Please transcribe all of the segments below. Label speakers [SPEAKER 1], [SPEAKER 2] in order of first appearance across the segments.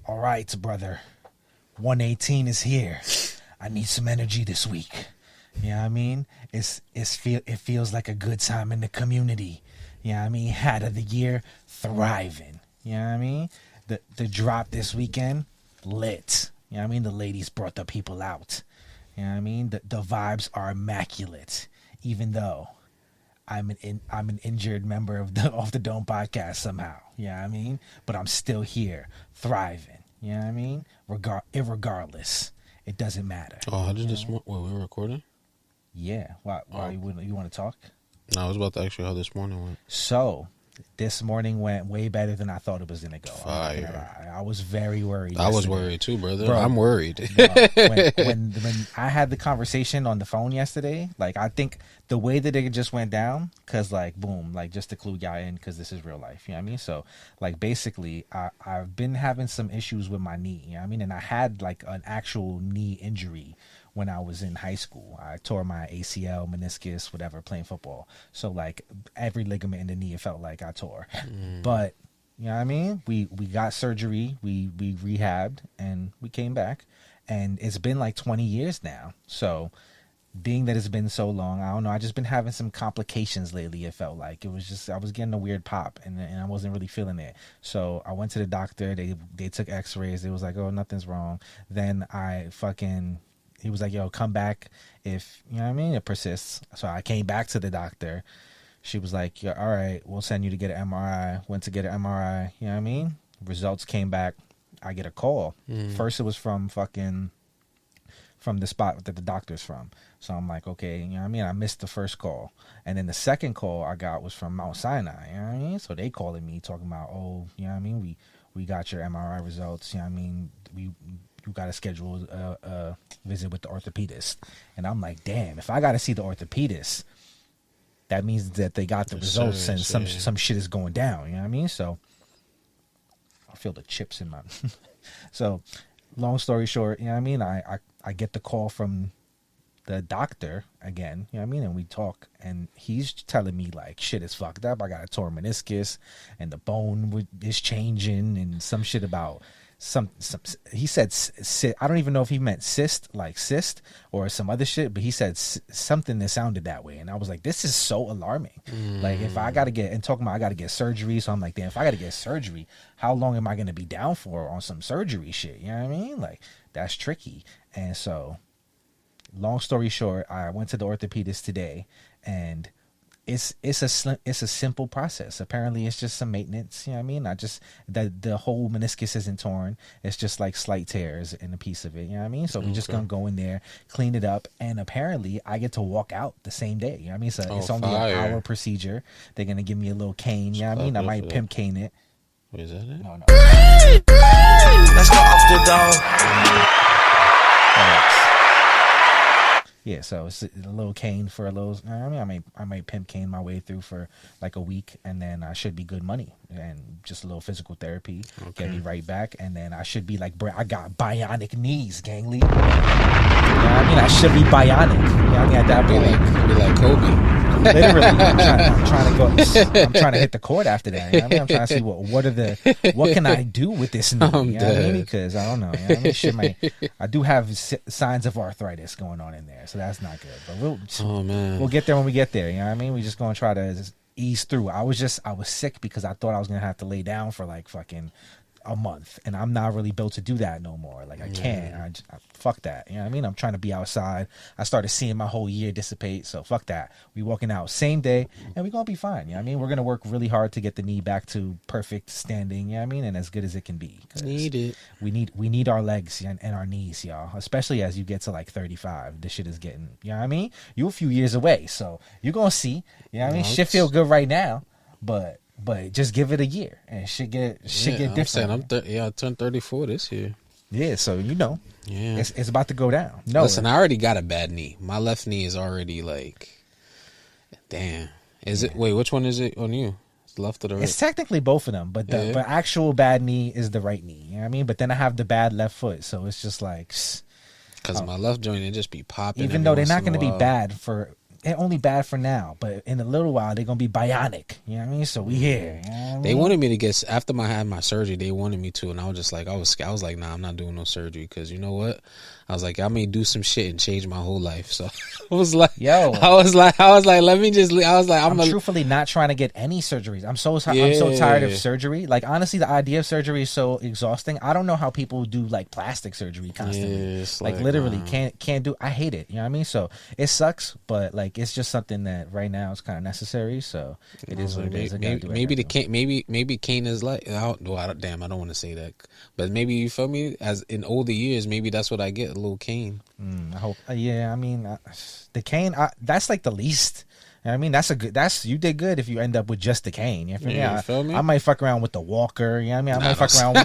[SPEAKER 1] All right, brother. 118 is here. I need some energy this week. You know what I mean? It feels like a good time in the community. You know what I mean? Hat of the year, thriving. You know what I mean? The drop this weekend, lit. You know what I mean? The ladies brought the people out. You know what I mean? The vibes are immaculate. Even though I'm an injured member of the Off the Dome podcast somehow. You know what I mean? But I'm still here, thriving. You know what I mean? Irregardless. It doesn't matter.
[SPEAKER 2] Oh, how did this morning? Wait, we were recording?
[SPEAKER 1] Yeah. Why you want to talk?
[SPEAKER 2] No, I was about to ask you how this morning went.
[SPEAKER 1] So, this morning went way better than I thought it was going to go.
[SPEAKER 2] Fire.
[SPEAKER 1] I was very worried.
[SPEAKER 2] I was worried too, brother.
[SPEAKER 1] Bro,
[SPEAKER 2] I'm worried.
[SPEAKER 1] when I had the conversation on the phone yesterday, like, I think the way that it just went down, because, like, boom, like, just to clue y'all in, because this is real life, you know what I mean? So, like, basically, I've been having some issues with my knee, you know what I mean? And I had, like, an actual knee injury when I was in high school. I tore my ACL, meniscus, whatever, playing football. So, like, every ligament in the knee, it felt like I tore. But, you know what I mean? We got surgery, we rehabbed, and we came back. And it's been like 20 years now. So, being that it's been so long, I don't know, I just been having some complications lately, it felt like. It was just, I was getting a weird pop, and I wasn't really feeling it. So, I went to the doctor, they took x-rays, they was like, oh, nothing's wrong. Then he was like, yo, come back if, you know what I mean, it persists. So I came back to the doctor. She was like, yeah, all right, we'll send you to get an MRI. Went to get an MRI, you know what I mean? Results came back. I get a call. First it was from the spot that the doctor's from. So I'm like, okay, you know what I mean? I missed the first call. And then the second call I got was from Mount Sinai, you know what I mean? So they calling me talking about, oh, you know what I mean? We got your MRI results, you know what I mean? You got to schedule a visit with the orthopedist. And I'm like, damn, if I got to see the orthopedist, that means that they got the results and some shit is going down. You know what I mean? So I feel the chips in my... So long story short, you know what I mean? I get the call from the doctor again, you know what I mean? And we talk, and he's telling me, like, shit is fucked up. I got a torn meniscus, and the bone is changing, and some shit about... he said, I don't even know if he meant cyst or some other shit, but he said something that sounded that way. And I was like, this is so alarming. Like, if I got to get, and talking about I got to get surgery. So I'm like, damn, if I got to get surgery, how long am I going to be down for on some surgery shit? You know what I mean? Like, that's tricky. And so, long story short, I went to the orthopedist today, and it's a simple process. Apparently, it's just some maintenance. You know what I mean? The whole meniscus isn't torn. It's just like slight tears in a piece of it. You know what I mean? So we're just gonna go in there, clean it up, and apparently, I get to walk out the same day. You know what I mean? So it's only an hour procedure. They're gonna give me a little cane. You know what I mean? I might pimp cane it.
[SPEAKER 2] Wait, is that it?
[SPEAKER 1] No.
[SPEAKER 3] Let's go off the dome.
[SPEAKER 1] Yeah, so it's a little cane for a little. I mean, I might pimp cane my way through for like a week, and then I should be good money and just a little physical therapy, get me right back, and then I should be like, I got bionic knees, gangly. You know what I mean? I should be bionic. You know what I mean? At that point,
[SPEAKER 2] be like Kobe.
[SPEAKER 1] Literally, I'm trying to hit the court after that. You know what I mean? I'm trying to see what can I do with this knee? You know what I mean? Because I don't know. You know what I mean? I do have signs of arthritis going on in there, so that's not good. But we'll get there when we get there. You know what I mean? We're just gonna try to just ease through. I was sick because I thought I was gonna have to lay down for like fucking a month, and I'm not really built to do that no more. Like, I can't. I fuck that. You know what I mean? I'm trying to be outside. I started seeing my whole year dissipate, so fuck that. We walking out same day, and we're gonna be fine. You know what I mean? We're gonna work really hard to get the knee back to perfect standing. You know what I mean? And as good as it can be.
[SPEAKER 2] Need it. We
[SPEAKER 1] need our legs and our knees, y'all. Especially as you get to like 35, this shit is getting. You know what I mean? You a few years away, so you're gonna see. You know what I mean? Shit feel good right now, but just give it a year and shit get different.
[SPEAKER 2] I turned 34 this year.
[SPEAKER 1] Yeah, so you know, it's about to go down. No,
[SPEAKER 2] listen, I already got a bad knee. My left knee is already like, damn. Is it? Wait, which one is it on you? It's left or the right?
[SPEAKER 1] It's technically both of them, but the actual bad knee is the right knee. You know what I mean? But then I have the bad left foot, so it's just like,
[SPEAKER 2] because my left joint it just be popping.
[SPEAKER 1] Even though they're not going to be bad for only bad for now, but in a little while they're gonna be bionic. You know what I mean? So we here. You know what I
[SPEAKER 2] They
[SPEAKER 1] mean?
[SPEAKER 2] wanted me to get after I had my surgery. They wanted me to, and I was just like, I was like, nah, I'm not doing no surgery because you know what? I was like, I may do some shit and change my whole life. So I was like, I was like, let me just. I was like,
[SPEAKER 1] I'm truthfully not trying to get any surgeries. I'm so tired of surgery. Like honestly, the idea of surgery is so exhausting. I don't know how people do like plastic surgery constantly.
[SPEAKER 2] Yeah,
[SPEAKER 1] like literally can't do. I hate it. You know what I mean? So it sucks, but like it's just something that right now is kind of necessary. So it is what it is.
[SPEAKER 2] Maybe Kane is like. I don't want to say that, but maybe you feel me. As in older years, maybe that's what I get. A little Kane.
[SPEAKER 1] I hope. Yeah, I mean, the Kane. That's like the least. You know what I mean, that's you did good if you end up with just the cane. You feel me? I might fuck around with the walker. You know what I mean? I might fuck around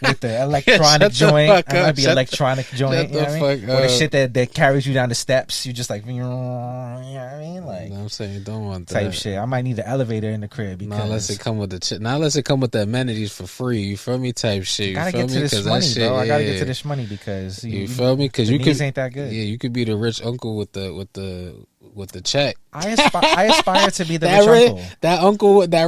[SPEAKER 1] with the electronic joint. I might be electronic joint. You know what I mean? Or the shit that carries you down the steps. You just like, you know what I mean? Like,
[SPEAKER 2] I'm saying, don't want that
[SPEAKER 1] type shit. I might need an elevator in the crib because
[SPEAKER 2] unless it come with the amenities for free. You feel me? Type shit. You
[SPEAKER 1] gotta
[SPEAKER 2] feel
[SPEAKER 1] get to
[SPEAKER 2] me?
[SPEAKER 1] this money, bro. I gotta get to this money because
[SPEAKER 2] you feel me? Because
[SPEAKER 1] you ain't that good.
[SPEAKER 2] Yeah, you could be the rich uncle with the check.
[SPEAKER 1] I aspire to be the
[SPEAKER 2] that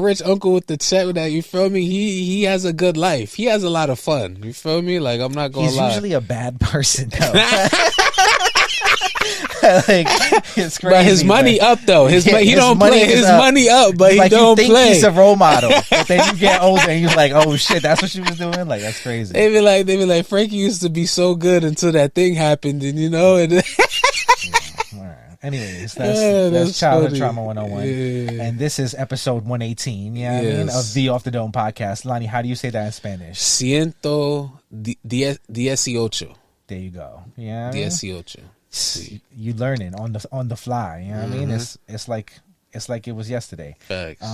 [SPEAKER 2] rich uncle with the check. That you feel me? He has a good life. He has a lot of fun. You feel me? Like I'm not gonna lie.
[SPEAKER 1] He's usually a bad person though. Like it's crazy.
[SPEAKER 2] But his money up though. His money up, but he don't play.
[SPEAKER 1] He's a role model. But then you get older and you're like, oh shit, that's what she was doing. Like that's crazy.
[SPEAKER 2] They be like, Frankie used to be so good until that thing happened, and you know. And
[SPEAKER 1] anyways, that's childhood
[SPEAKER 2] funny.
[SPEAKER 1] trauma 101. Yeah. And this is episode 118. Yeah, I mean, of the Off the Dome podcast. Lani, how do you say that in Spanish?
[SPEAKER 2] 118.
[SPEAKER 1] There you go. Yeah,
[SPEAKER 2] 18.
[SPEAKER 1] You learning on the fly. You know what I mean? It's like it was yesterday.
[SPEAKER 2] Facts.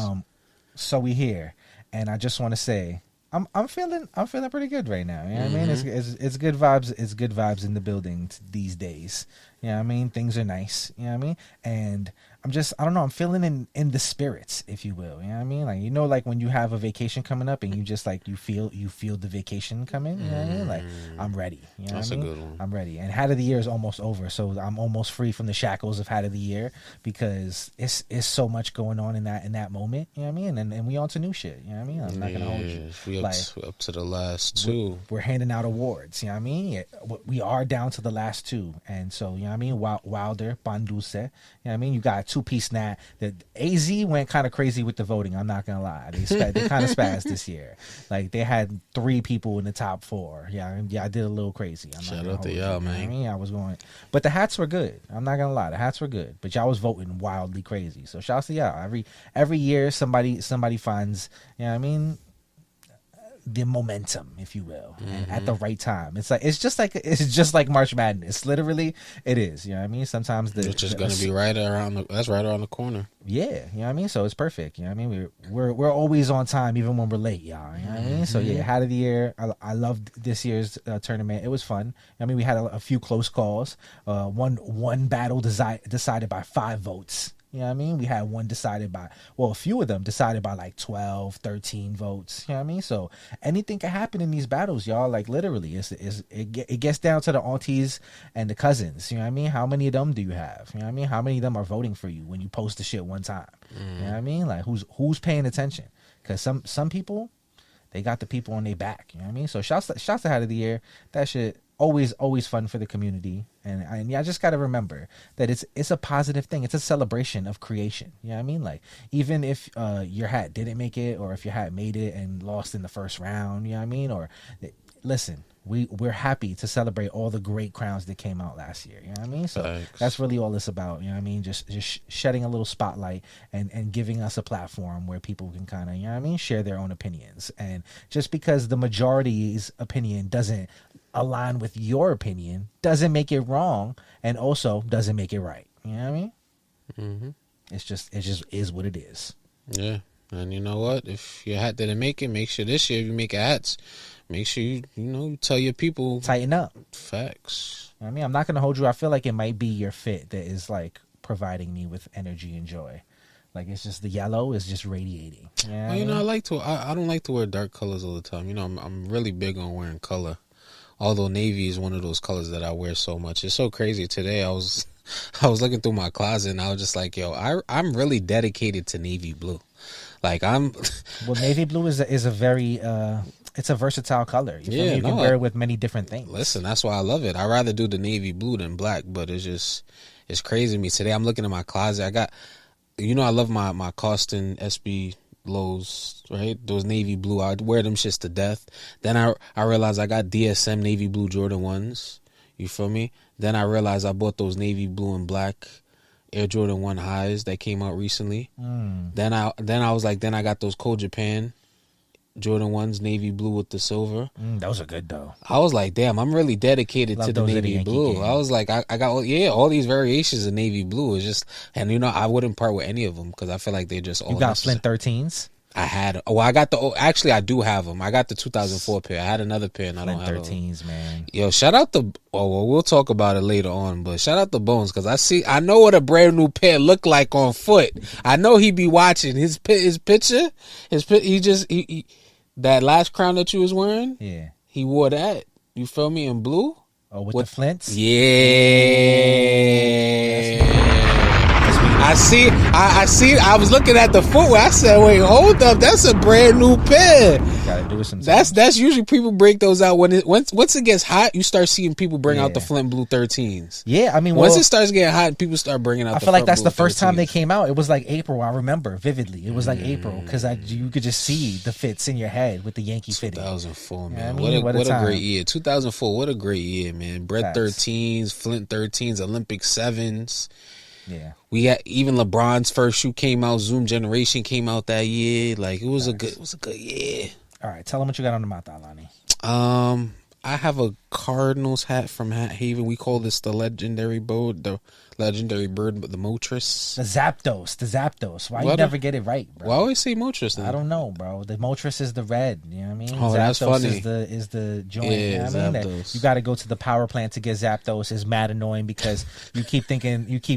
[SPEAKER 1] So we here, and I just want to say I'm feeling pretty good right now. You know what I mean? It's good vibes. It's good vibes in the building these days. You know what I mean? Things are nice. You know what I mean? And I don't know. I'm feeling in the spirits, if you will. You know what I mean? Like, you know, like when you have a vacation coming up and you just like, you feel the vacation coming. You know what I mean? Like, I'm ready. You know
[SPEAKER 2] That's
[SPEAKER 1] what I mean?
[SPEAKER 2] a good one.
[SPEAKER 1] I'm ready. And Hat of the Year is almost over. So I'm almost free from the shackles of Hat of the Year because it's so much going on in that moment. You know what I mean? And we on to new shit. You know what I mean? I'm not going to hold you.
[SPEAKER 2] We up to the last two.
[SPEAKER 1] We're handing out awards. You know what I mean? We are down to the last two. And so, you know what I mean? Wilder, Banduse. You know what I mean? You got a two-piece nat. The AZ went kind of crazy with the voting. I'm not gonna lie. They kind of spazzed this year. Like they had 3 people in the top 4. Yeah, I did a little crazy.
[SPEAKER 2] Shout out to y'all, man.
[SPEAKER 1] You know I mean, I was going, but the hats were good. I'm not gonna lie, the hats were good. But y'all was voting wildly crazy. So shout out to y'all. Every year somebody finds. You know what I mean? The momentum, if you will, and at the right time. It's just like March Madness. Literally, it is. You know what I mean? Sometimes
[SPEAKER 2] it's just gonna be right around the corner.
[SPEAKER 1] Yeah, you know what I mean. So it's perfect. You know what I mean? We're always on time, even when we're late, y'all. You know what I mean? So yeah, Hat of the Year. I loved this year's tournament. It was fun. I mean, we had a few close calls. One battle decided by 5 votes. You know what I mean? We had one decided by, a few of them decided by like 12, 13 votes. You know what I mean? So anything can happen in these battles, y'all. Like literally, it gets down to the aunties and the cousins. You know what I mean? How many of them do you have? You know what I mean? How many of them are voting for you when you post the shit one time? You know what I mean? Like who's paying attention? Because some people, they got the people on their back. You know what I mean? So shouts to Hat of the Year. That shit always fun for the community. And I just got to remember that it's a positive thing. It's a celebration of creation. You know what I mean? Like even if your hat didn't make it, or if your hat made it and lost in the first round, you know what I mean? Or listen, we're happy to celebrate all the great crowns that came out last year. You know what I mean? So
[SPEAKER 2] Thanks.
[SPEAKER 1] That's really all it's about. You know what I mean? Just shedding a little spotlight and giving us a platform where people can kind of, you know what I mean, share their own opinions. And just because the majority's opinion doesn't align with your opinion doesn't make it wrong, and also doesn't make it right. You know what I mean?
[SPEAKER 2] Mm-hmm.
[SPEAKER 1] It just is what it is.
[SPEAKER 2] Yeah. And you know what? If your hat didn't make it, make sure this year if you make hats, make sure you tell your people,
[SPEAKER 1] tighten up.
[SPEAKER 2] Facts.
[SPEAKER 1] You know what I mean, I'm not gonna hold you. I feel like it might be your fit that is like providing me with energy and joy. Like it's just the yellow is just radiating.
[SPEAKER 2] Well, I don't like to wear dark colors all the time. You know, I'm really big on wearing color. Although navy is one of those colors that I wear so much. It's so crazy. Today I was I was looking through my closet and I was just like, yo, I'm really dedicated to navy blue. Like I'm.
[SPEAKER 1] Well, navy blue is a very it's a versatile color. You feel me? You can wear it with many different things.
[SPEAKER 2] Listen, that's why I love it. I'd rather do the navy blue than black, but it's crazy to me. Today I'm looking in my closet. I got, I love my Costin SB lows, right? Those navy blue. I wear them shits to death. Then I realized I got DSM navy blue Jordan 1s. You feel me? Then I realized I bought those navy blue and black Air Jordan 1 highs that came out recently. Then I was like, then I got those Cold Japan Jordan 1s navy blue with the silver.
[SPEAKER 1] Those are good though.
[SPEAKER 2] I was like, damn, I'm really dedicated to the navy blue. Game. I was like, I got all these variations of navy blue. It's just, and I wouldn't part with any of them because I feel like they're just all.
[SPEAKER 1] You got Flint 13s?
[SPEAKER 2] I had. Actually, I do have them. I got the 2004 pair. I had another pair, and I don't have 13s,
[SPEAKER 1] man.
[SPEAKER 2] Yo, shout out the. Oh, well, we'll talk about it later on, but shout out the Bones because I know what a brand new pair look like on foot. I know he be watching his picture. He that last crown that you was wearing.
[SPEAKER 1] Yeah,
[SPEAKER 2] he wore that. You feel me in blue?
[SPEAKER 1] Oh, with the Flints.
[SPEAKER 2] Yeah. I see. I was looking at the footwear. I said, "Wait, hold up. That's a brand new pair."
[SPEAKER 1] Gotta do it sometimes.
[SPEAKER 2] That's usually people break those out once it gets hot. You start seeing people bring out the Flint Blue 13s.
[SPEAKER 1] Yeah, I mean,
[SPEAKER 2] once it starts getting hot, people start bringing out.
[SPEAKER 1] I feel like that's the first time they came out. It was like April. I remember vividly. It was like April because you could just see the fits in your head with the Yankee fitting.
[SPEAKER 2] 2004, man.
[SPEAKER 1] You know
[SPEAKER 2] what a great year. 2004. What a great year, man. Bread 13s, Flint 13s, Olympic 7s.
[SPEAKER 1] Yeah,
[SPEAKER 2] we had even LeBron's first shoe came out. Zoom Generation came out that year. Like it was a good year.
[SPEAKER 1] All right, tell them what you got on the mouth, Lani.
[SPEAKER 2] I have a Cardinals hat from Hat Haven. We call this the legendary bird, but the Motris.
[SPEAKER 1] The Zapdos. Why you never get it right, bro?
[SPEAKER 2] Why always say Motris then?
[SPEAKER 1] I don't know, bro. The Motris is the red. You know what I mean?
[SPEAKER 2] Oh,
[SPEAKER 1] Zapdos
[SPEAKER 2] that's funny.
[SPEAKER 1] Is the joint.
[SPEAKER 2] Yeah,
[SPEAKER 1] you know what I mean? You got to go to the power plant to get Zapdos. Is mad annoying because you keep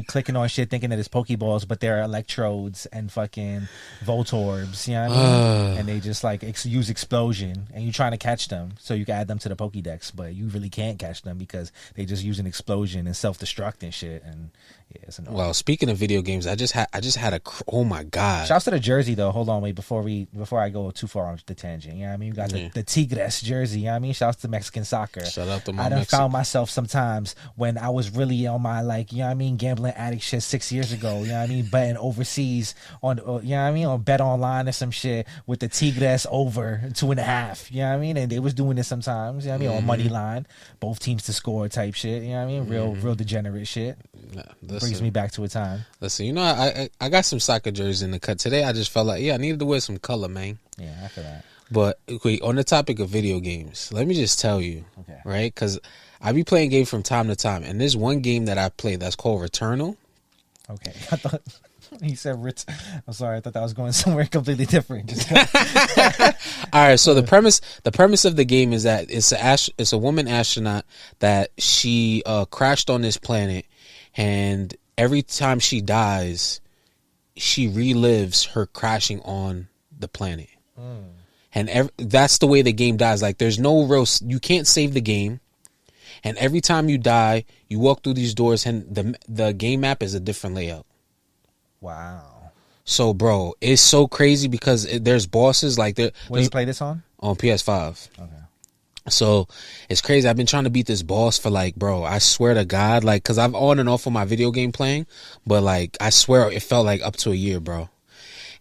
[SPEAKER 1] clicking on shit thinking that it's Pokeballs, but they're electrodes and fucking Voltorbs. You know what I mean? And they just like use explosion, and you're trying to catch them so you can add them to the Pokédex, but you really can't catch them because they just use an explosion and self-destruct and shit. And yeah, it's annoying.
[SPEAKER 2] Well, speaking of video games, I just had a oh my god!
[SPEAKER 1] Shouts to the jersey though. Hold on, wait before I go too far on the tangent. You know what I mean? You got the Tigres jersey. You know what I mean? Shouts to Mexican soccer.
[SPEAKER 2] Shout out to my
[SPEAKER 1] I done found myself sometimes when I was really on my you know what I mean, gambling addict shit 6 years ago. You know what I mean? Betting overseas on you know what I mean, on Bet Online or some shit with the Tigres over 2.5. You know what I mean? And they was doing this sometimes. You know what I mean? On money line, both teams to score type shit. You know what I mean? Real degenerate shit. Brings me back to a time.
[SPEAKER 2] Listen, I got some soccer jerseys in the cut today. I just felt like I needed to wear some color, man.
[SPEAKER 1] Yeah, I feel that.
[SPEAKER 2] But wait, on the topic of video games, let me just tell you, right? Because I be playing games from time to time, and there's one game that I play that's called Returnal.
[SPEAKER 1] Okay, I thought he said I'm sorry, I thought that was going somewhere completely different.
[SPEAKER 2] All right, so the premise of the game is that it's a woman astronaut that she crashed on this planet, and every time she dies, she relives her crashing on the planet. And that's the way the game dies. Like, there's no you can't save the game. And every time you die, you walk through these doors, and the game map is a different layout.
[SPEAKER 1] Wow.
[SPEAKER 2] So, bro, it's so crazy because there's bosses like there.
[SPEAKER 1] Where you play this on?
[SPEAKER 2] On PS5.
[SPEAKER 1] Okay.
[SPEAKER 2] So it's crazy. I've been trying to beat this boss for bro, I swear to God, because I've on and off of my video game playing, but I swear it felt like up to a year, bro.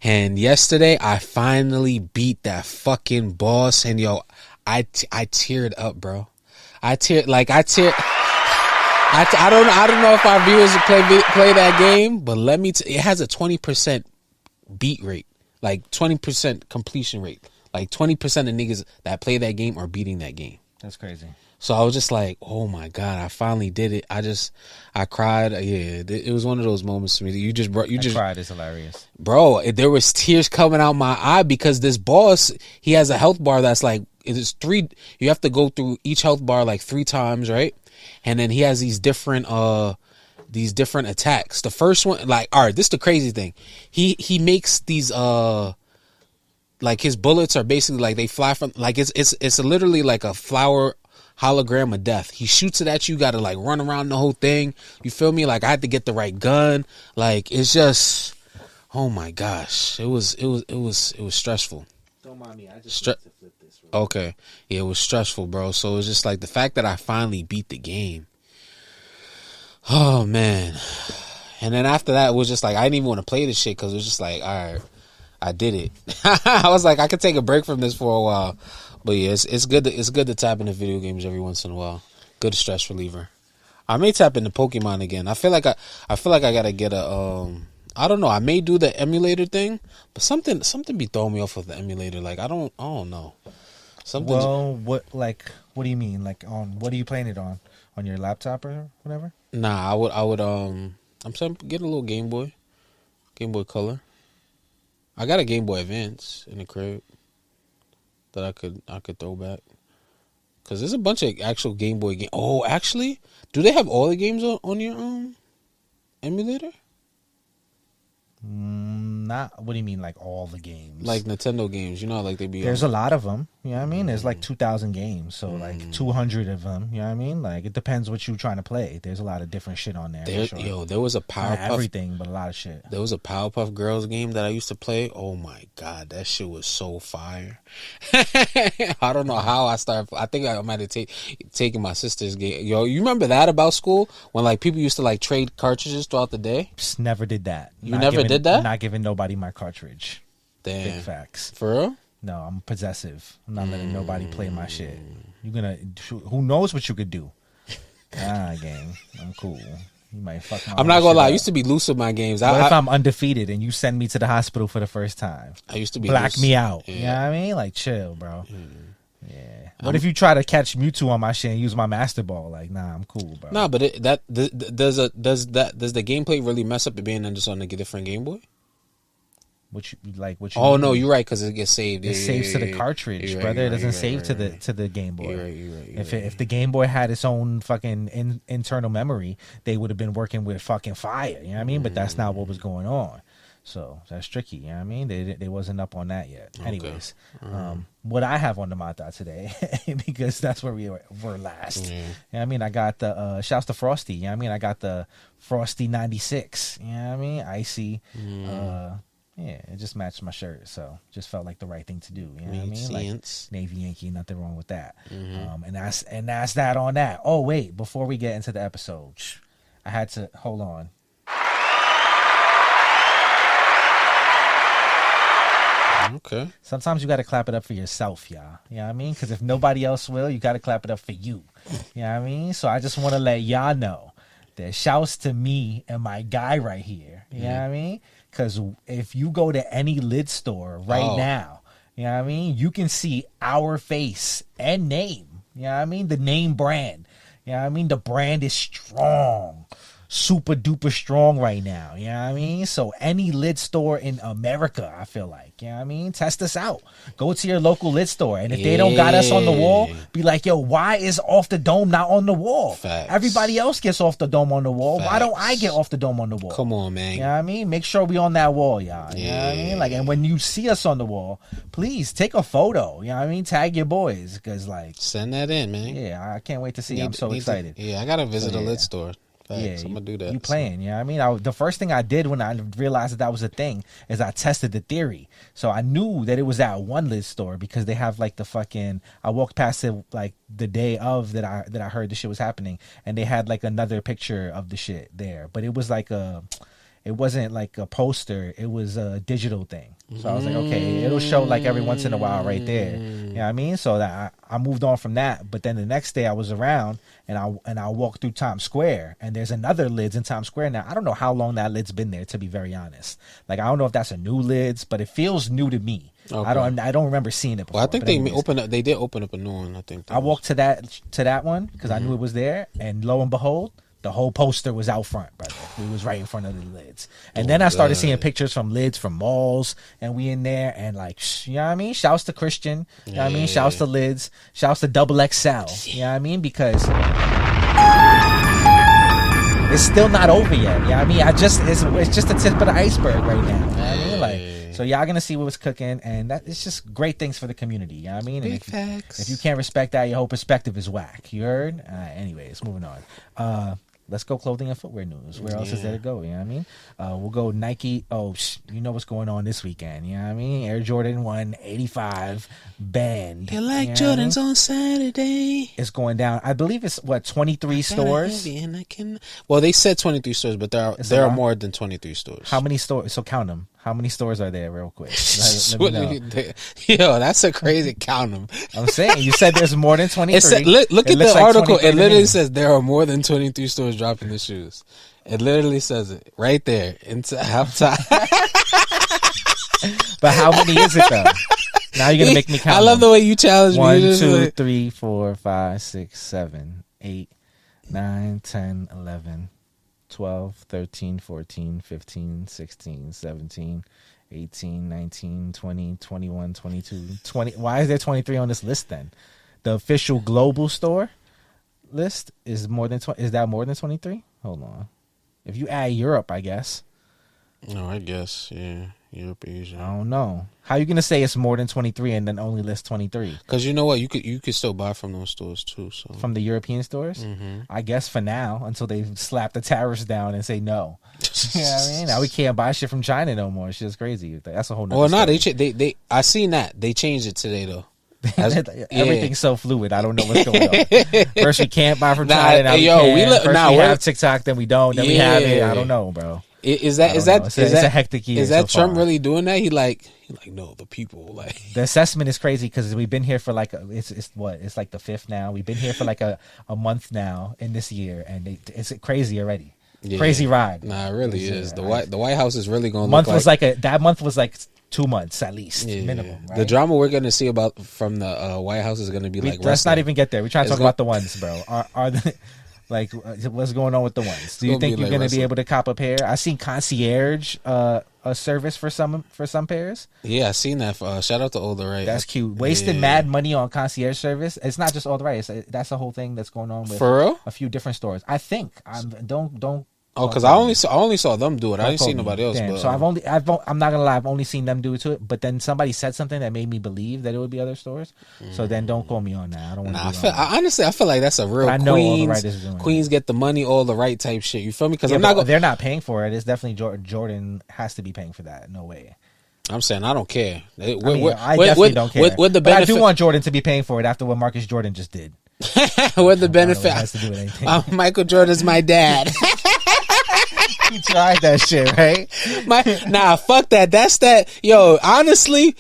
[SPEAKER 2] And yesterday I finally beat that fucking boss, and yo, I teared up, bro. I don't know if our viewers play that game, but let me it has a 20% beat rate, 20% completion rate. 20% of niggas that play that game are beating that game.
[SPEAKER 1] That's crazy.
[SPEAKER 2] So I was just like, oh my God, I finally did it. I cried. Yeah, it was one of those moments for me. You just
[SPEAKER 1] cried. It's hilarious,
[SPEAKER 2] bro. There was tears coming out my eye because this boss, he has a health bar that's it's 3. You have to go through each health bar 3 times, right? And then he has these different attacks. The first one, all right, this is the crazy thing. He makes these his bullets are basically they fly from it's literally like a flower hologram of death. He shoots it at you. You got to like run around the whole thing. You feel me? Like I had to get the right gun. Like it's just, oh my gosh, it was stressful.
[SPEAKER 1] Don't mind me. I just need to flip this.
[SPEAKER 2] Okay, yeah, it was stressful, bro. So it was just like the fact that I finally beat the game. Oh man. And then after that, it was just like I didn't even want to play this shit because it was just like, all right, I did it. I was like, I could take a break from this for a while. But yeah, it's good to tap into video games every once in a while. Good stress reliever. I may tap into Pokemon again. I feel like I gotta get a I don't know. I may do the emulator thing, but something be throwing me off of the emulator. Like I don't know. Something.
[SPEAKER 1] Well, what do you mean? Like on what are you playing it on? On your laptop or whatever?
[SPEAKER 2] Nah, I would I'm saying get a little Game Boy Color. I got a Game Boy Advance in the crib that I could throw back. Cause there's a bunch of actual Game Boy games. Oh, actually, do they have all the games on your emulator?
[SPEAKER 1] Not. What do you mean, like all the games?
[SPEAKER 2] Like Nintendo games, you know, like they be.
[SPEAKER 1] There's a lot of them. You know what I mean? There's like 2,000 games, so like 200 of them. You know what I mean? Like it depends what you're trying to play. There's a lot of different shit on there. Sure.
[SPEAKER 2] Yo, there was a Powerpuff.
[SPEAKER 1] Not everything, but a lot of shit.
[SPEAKER 2] There was a Powerpuff Girls game that I used to play. Oh my god, that shit was so fire. I don't know how I started. I think I might have taken my sister's game. Yo, you remember that about school when like people used to like trade cartridges throughout the day?
[SPEAKER 1] Just never did that.
[SPEAKER 2] You never did that?
[SPEAKER 1] Not giving nobody my cartridge.
[SPEAKER 2] Damn.
[SPEAKER 1] Big facts.
[SPEAKER 2] For real?
[SPEAKER 1] No, I'm possessive. I'm not letting nobody play my shit. You're gonna. Who knows what you could do? Gang. I'm cool. You might fuck my.
[SPEAKER 2] I'm not gonna lie. I used to be loose with my games.
[SPEAKER 1] What if I'm undefeated and you send me to the hospital for the first time?
[SPEAKER 2] I used to be
[SPEAKER 1] black
[SPEAKER 2] loose.
[SPEAKER 1] Me out.
[SPEAKER 2] Yeah.
[SPEAKER 1] You know what I mean? Like chill, bro. Yeah. What if you try to catch Mewtwo on my shit and use my Master Ball? Like, nah, I'm cool, bro.
[SPEAKER 2] Nah, but does the gameplay really mess up it being just on a different Game Boy?
[SPEAKER 1] What you
[SPEAKER 2] Oh
[SPEAKER 1] mean?
[SPEAKER 2] no, you're right because it gets saved.
[SPEAKER 1] It saves to the cartridge, brother. It doesn't save to the Game Boy.
[SPEAKER 2] You're right.
[SPEAKER 1] If the Game Boy had its own fucking internal memory, they would have been working with fucking fire. You know what I mean? But that's not what was going on. So that's tricky. You know what I mean? They wasn't up on that yet.
[SPEAKER 2] Okay.
[SPEAKER 1] Anyways, what I have on the Mata today, because that's where we were last. You know what I mean? I got the shouts to Frsty. You know what I mean? I got the Frsty 96. You know what I mean? Icy. Yeah, it just matched my shirt, so just felt like the right thing to do. You know what I mean? Like Navy Yankee, nothing wrong with that. And that's that on that. Oh wait, before we get into the episode, I had to hold on.
[SPEAKER 2] Okay.
[SPEAKER 1] Sometimes you got to clap it up for yourself, y'all. You know what I mean? Because if nobody else will, you got to clap it up for you. You know what I mean? So I just want to let y'all know that shouts to me and my guy right here. You know what I mean? Because if you go to any lid store right now, you know what I mean? You can see our face and name. You know what I mean? The name brand. You know what I mean? The brand is strong. Super duper strong right now. You know what I mean? So any lid store in America, I feel like, you know what I mean? Test us out. Go to your local lid store. And if they don't got us on the wall, be like, yo, why is Off the Dome not on the wall?
[SPEAKER 2] Facts.
[SPEAKER 1] Everybody else gets Off the Dome on the wall.
[SPEAKER 2] Facts.
[SPEAKER 1] Why don't I get Off the Dome on the wall?
[SPEAKER 2] Come on, man.
[SPEAKER 1] You know what I mean? Make sure we on that wall, y'all. You know what I mean? Like, and when you see us on the wall, please take a photo. You know what I mean? Tag your boys. Because, like,
[SPEAKER 2] send that in, man.
[SPEAKER 1] Yeah, I can't wait to see. I'm so excited.
[SPEAKER 2] I got to visit a lid store. Thanks.
[SPEAKER 1] Yeah,
[SPEAKER 2] I'm gonna do that.
[SPEAKER 1] You playing, you know what I mean? The first thing I did when I realized that was a thing is I tested the theory. So I knew that it was at one lid store because they have like the fucking. I walked past it like the day of that I heard the shit was happening, and they had like another picture of the shit there, but it was like it wasn't like a poster. It was a digital thing. So I was like, okay, it'll show like every once in a while right there. You know what I mean? So that I moved on from that. But then the next day I was around and I walked through Times Square and there's another lids in Times Square now. I don't know how long that lid's been there, to be very honest. Like, I don't know if that's a new lids, but it feels new to me. Okay. I don't remember seeing it before.
[SPEAKER 2] Well, I think they did open up a new one, I think.
[SPEAKER 1] I walked to that one because I knew it was there, and lo and behold, the whole poster was out front, brother. We was right in front of the lids. And then I started seeing pictures from lids from malls, and we in there, and like, you know what I mean? Shouts to Christian, you know what I mean? Shouts to lids, shouts to Double XL, you know what I mean? Because it's still not over yet, you know what I mean? It's just the tip of the iceberg right now, you know what I mean? Like, So y'all gonna see what's cooking, and that it's just great things for the community. You know what I mean?
[SPEAKER 2] Big
[SPEAKER 1] And
[SPEAKER 2] facts.
[SPEAKER 1] if you can't respect that, your whole perspective is whack. You heard? Anyways, moving on. Let's go clothing and footwear news. Where else is there to go? You know what I mean? We'll go Nike. You know what's going on this weekend. You know what I mean? Air Jordan 185 banned.
[SPEAKER 2] You like Jordans on Saturday?
[SPEAKER 1] It's going down. I believe it's 23 stores.
[SPEAKER 2] Well, they said 23 stores, but there are more than 23 stores.
[SPEAKER 1] How many stores? So count them. How many stores are there, real quick? Let me know.
[SPEAKER 2] Yo, that's a crazy count them.
[SPEAKER 1] I'm saying you said there's more than 23.
[SPEAKER 2] Look at the article. It literally says there are more than 23 stores dropping the shoes. It literally says it right there into halftime.
[SPEAKER 1] But how many is it though? Now you're gonna make me count.
[SPEAKER 2] I love the way you challenge me.
[SPEAKER 1] 1, 2, 3, 4, 5, 6, 7, 8, 9, 10, 11, 12, 13, 14, 15, 16, 17, 18, 19, 20, 21, 22, 20. Why is there 23 on this list then? The official global store list is more than 20. Is that more than 23? Hold on. If you add Europe, I guess.
[SPEAKER 2] No, I guess, yeah. Europe, Asia.
[SPEAKER 1] I don't know. How are you going to say it's more than 23 and then only list 23?
[SPEAKER 2] Because you know what? You could still buy from those stores too. So
[SPEAKER 1] from the European stores? Mm-hmm. I guess for now, until they slap the tariffs down and say no. You know what I mean? Now we can't buy shit from China no more. It's just crazy. That's a whole nother story.
[SPEAKER 2] they I seen that. They changed it today though.
[SPEAKER 1] Everything's so fluid. I don't know what's going on. First we can't buy from China. Now we have TikTok, then we don't. Then we have it. I don't know, bro.
[SPEAKER 2] Is that it's a
[SPEAKER 1] hectic year?
[SPEAKER 2] Is that so Trump really doing that? He like no, the people like
[SPEAKER 1] the assessment is crazy because we've been here for like it's like the 5th now. We've been here for like a month now in this year, and it's crazy already. Yeah. Crazy ride.
[SPEAKER 2] Nah, it really is. The White House is really going.
[SPEAKER 1] That month was like 2 months at least minimum. Right?
[SPEAKER 2] The drama we're gonna see about from the White House is gonna be like.
[SPEAKER 1] Let's not even get there. We're trying to talk about the ones, bro. Are the like what's going on with the ones? Do you think you're gonna be able to cop a pair? I seen concierge a service for some pairs.
[SPEAKER 2] Yeah, I seen that. Shout out to All the Right.
[SPEAKER 1] That's cute. Wasting mad money on concierge service. It's not just All the Right. That's the whole thing that's going on with
[SPEAKER 2] for real?
[SPEAKER 1] A few different stores. I think. Don't.
[SPEAKER 2] Oh, because I only saw them do it. I didn't see nobody else. But,
[SPEAKER 1] so I'm not gonna lie. I've only seen them do it to it. But then somebody said something that made me believe that it would be other stores. So then don't call me on that. I don't want to.
[SPEAKER 2] Honestly, I feel like that's a real. I know All the Right is doing Queens get the money, All the Right type shit. You feel me? Because
[SPEAKER 1] they're not paying for it. It's definitely Jordan has to be paying for that. No way.
[SPEAKER 2] I'm saying I don't care.
[SPEAKER 1] I definitely don't care. But I do want Jordan to be paying for it after what Marcus Jordan just did.
[SPEAKER 2] What the benefit? Has to do with anything. Michael Jordan's my dad.
[SPEAKER 1] He tried that shit, right?
[SPEAKER 2] Fuck that. That's that. Yo, honestly,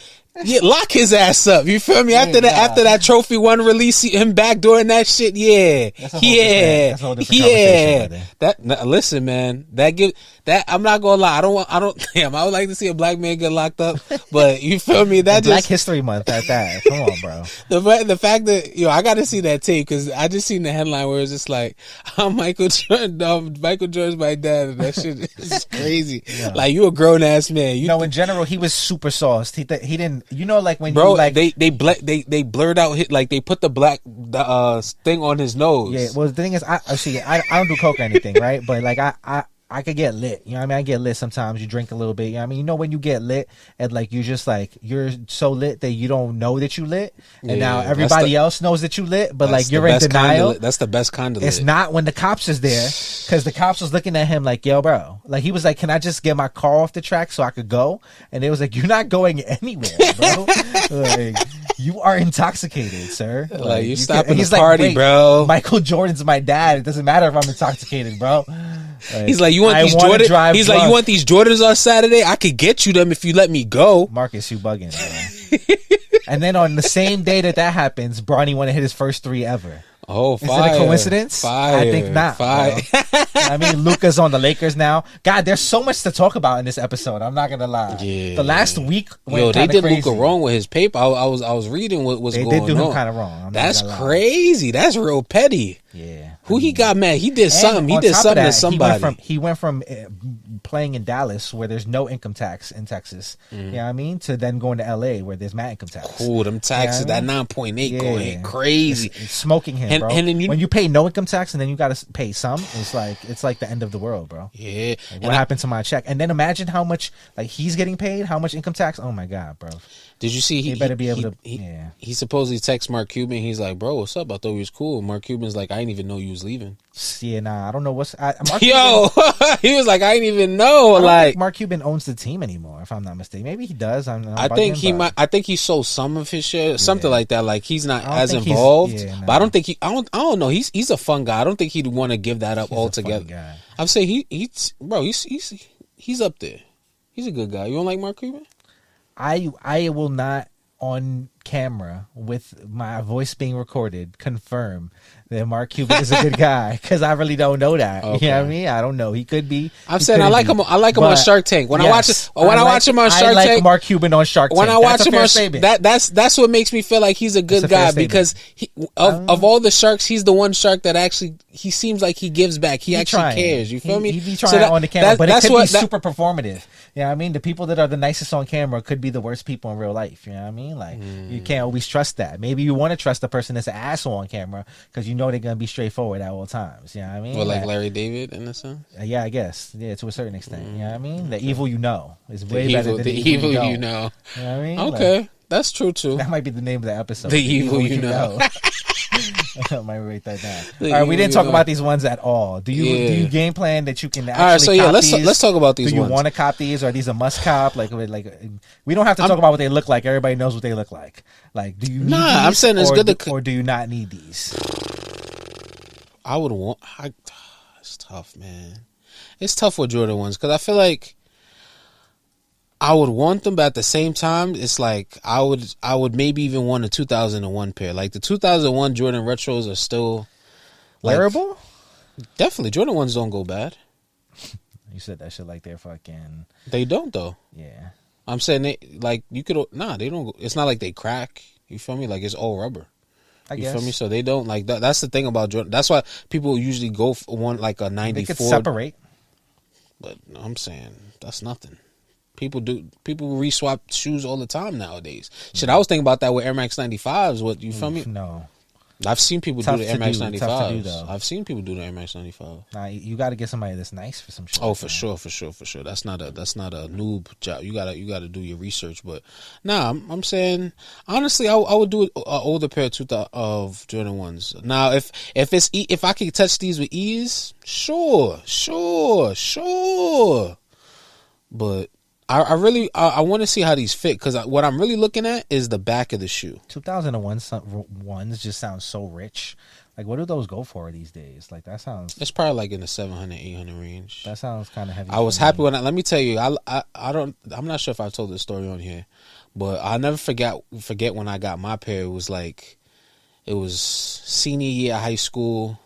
[SPEAKER 2] lock his ass up. You feel me? After that trophy one release, him back doing that shit. Yeah, that's a whole different listen, man. I'm not gonna lie. I would like to see a black man get locked up, but you feel me? That
[SPEAKER 1] Black History Month at that. Come on,
[SPEAKER 2] bro. The fact that I got to see that tape because I just seen the headline where it's just like, I'm Michael Jordan. Michael Jordan's my dad, and that shit is crazy. Yeah. Like you a grown ass man.
[SPEAKER 1] In general, he was super sauced. He didn't. Like when
[SPEAKER 2] they blurred out like they put the black thing on his nose.
[SPEAKER 1] Yeah. Well, the thing is, I don't do coke or anything, right? But like I could get lit. You know what I mean? I get lit sometimes. You drink a little bit. You know what I mean? When you get lit and like you're just like you're so lit that you don't know that you lit, and now everybody else knows that you lit, but like you're in denial.
[SPEAKER 2] That's the best kind of lit.
[SPEAKER 1] It's not when the cops is there because the cops was looking at him like, yo, bro. Like he was like, can I just get my car off the track so I could go? And it was like, you're not going anywhere, bro. Like, you are intoxicated, sir.
[SPEAKER 2] Like you stopping the party, bro.
[SPEAKER 1] Michael Jordan's my dad. It doesn't matter if I'm intoxicated, bro.
[SPEAKER 2] He's like, you want these Jordans? He's like, you want these Jordans on Saturday? I could get you them if you let me go.
[SPEAKER 1] Marcus, you bugging, man. And then on the same day that happens, Bronny want to hit his first 3 ever.
[SPEAKER 2] Oh,
[SPEAKER 1] fire. Is it a coincidence?
[SPEAKER 2] Fire.
[SPEAKER 1] I think not.
[SPEAKER 2] Fire.
[SPEAKER 1] I mean, Luka's on the Lakers now. God, there's so much to talk about in this episode. I'm not gonna lie.
[SPEAKER 2] Yeah.
[SPEAKER 1] The last week
[SPEAKER 2] went they did crazy. Luka wrong with his paper. I was reading what was going on. They did do him
[SPEAKER 1] kind of wrong.
[SPEAKER 2] That's crazy. That's real petty.
[SPEAKER 1] Yeah.
[SPEAKER 2] Who he got mad? He did something. He did something to somebody.
[SPEAKER 1] He went from playing in Dallas where there's no income tax in Texas, you know what I mean, to then going to LA where there's mad income tax.
[SPEAKER 2] Cool, them taxes,
[SPEAKER 1] you know
[SPEAKER 2] that 9.8 going crazy.
[SPEAKER 1] It's smoking him, bro. And then when you pay no income tax and then you got to pay some, it's like the end of the world, bro.
[SPEAKER 2] Yeah.
[SPEAKER 1] Like, what happened to my check? And then imagine how much like he's getting paid, how much income tax. Oh my God, bro.
[SPEAKER 2] Did you see
[SPEAKER 1] he better be able to?
[SPEAKER 2] He supposedly texts Mark Cuban. He's like, "Bro, what's up? I thought we was cool." Mark Cuban's like, "I didn't even know you was leaving."
[SPEAKER 1] Yeah, nah, I don't know what's. Mark
[SPEAKER 2] Yo,
[SPEAKER 1] Cuban,
[SPEAKER 2] he was like, "I didn't even know."
[SPEAKER 1] I don't
[SPEAKER 2] like
[SPEAKER 1] think Mark Cuban owns the team anymore, if I'm not mistaken. Maybe he does.
[SPEAKER 2] I think he might. I think he sold some of his share, something like that. Like he's not as involved. But I don't think he. I don't know. He's a fun guy. I don't think he'd want to give that up altogether. I'd say he's up there. He's a good guy. You don't like Mark Cuban?
[SPEAKER 1] I will not on camera with my voice being recorded confirm that Mark Cuban is a good guy because I really don't know that. Okay. You know what I mean? I don't know. He could be.
[SPEAKER 2] I'm saying I like him. I like him on Shark Tank. When I watch him on Shark Tank,
[SPEAKER 1] I like Mark Cuban on Shark Tank.
[SPEAKER 2] When I watch him on that's what makes me feel like he's a good guy because of all the sharks, he's the one shark that actually he seems like he gives back. He actually cares. You feel me?
[SPEAKER 1] He be trying on the camera, but it could be super performative. You know what I mean? The people that are the nicest on camera could be the worst people in real life. You know what I mean? Like you can't always trust that. Maybe you want to trust the person that's an asshole on camera because you know they're gonna be straightforward at all times. You know what I mean?
[SPEAKER 2] Well, like Larry David in a sense.
[SPEAKER 1] Yeah, I guess. Yeah, to a certain extent. You know what I mean? The evil you know is way better than the evil
[SPEAKER 2] you know.
[SPEAKER 1] You know what I mean?
[SPEAKER 2] Okay, like, that's true too.
[SPEAKER 1] That might be the name of the episode.
[SPEAKER 2] The evil you know.
[SPEAKER 1] I might write that down. All right, we didn't talk about these ones at all. Do you game plan that you can actually? All right, so
[SPEAKER 2] yeah, let's talk about these.
[SPEAKER 1] Do you want to cop these? Or are these a must cop? Like we don't have to talk about what they look like. Everybody knows what they look like. Like, do you need these?
[SPEAKER 2] I'm saying it's good
[SPEAKER 1] or do you not need these?
[SPEAKER 2] I would want. It's tough, man. It's tough with Jordan ones because I feel like I would want them, but at the same time, it's like I would maybe even want a 2001 pair. Like the 2001 Jordan retros are still
[SPEAKER 1] wearable.
[SPEAKER 2] Definitely, Jordan ones don't go bad.
[SPEAKER 1] You said that shit like they're fucking.
[SPEAKER 2] They don't though.
[SPEAKER 1] Yeah,
[SPEAKER 2] I'm saying you could. Nah, they don't. It's not like they crack. You feel me? Like it's all rubber.
[SPEAKER 1] I guess.
[SPEAKER 2] Feel me? So they don't like that. That's the thing about Jordan. That's why people usually go for one like a 94.
[SPEAKER 1] They could separate.
[SPEAKER 2] But I'm saying that's nothing. People re-swap shoes all the time nowadays. Shit, I was thinking about that with Air Max 95s. What you feel me?
[SPEAKER 1] No,
[SPEAKER 2] I've seen people do the Air Max 95s.
[SPEAKER 1] I've
[SPEAKER 2] seen people do the Air Max 95.
[SPEAKER 1] Nah, you got to get somebody that's nice for some shit.
[SPEAKER 2] Oh, for sure. That's not a noob job. You gotta do your research. But nah, I'm saying honestly, I would do an older pair of Jordan 1s. Now, if I could touch these with ease, sure. But I really want to see how these fit because what I'm really looking at is the back of the shoe.
[SPEAKER 1] 2001 ones just sound so rich. Like, what do those go for these days? Like, that sounds.
[SPEAKER 2] It's probably like in the 700, 800 range.
[SPEAKER 1] That sounds kind of heavy.
[SPEAKER 2] I was happy when let me tell you, I'm not sure if I told this story on here, but I'll never forget when I got my pair. It was senior year of high school.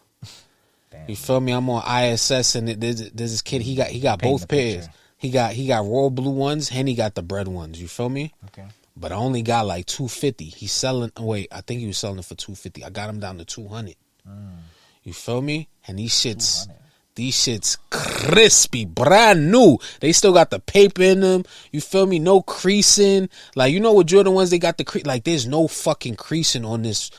[SPEAKER 2] Damn. You feel me? I'm on ISS and there's this kid. He got both pairs. He got royal blue ones and he got the bread ones. You feel me? Okay. But I only got like $250. He's selling. Wait, I think he was selling it for $250. I got him down to $200. You feel me? And these shits crispy, brand new. They still got the paper in them. You feel me? No creasing. Like, you know what Jordan ones, they got the crease. Like, there's no fucking creasing on this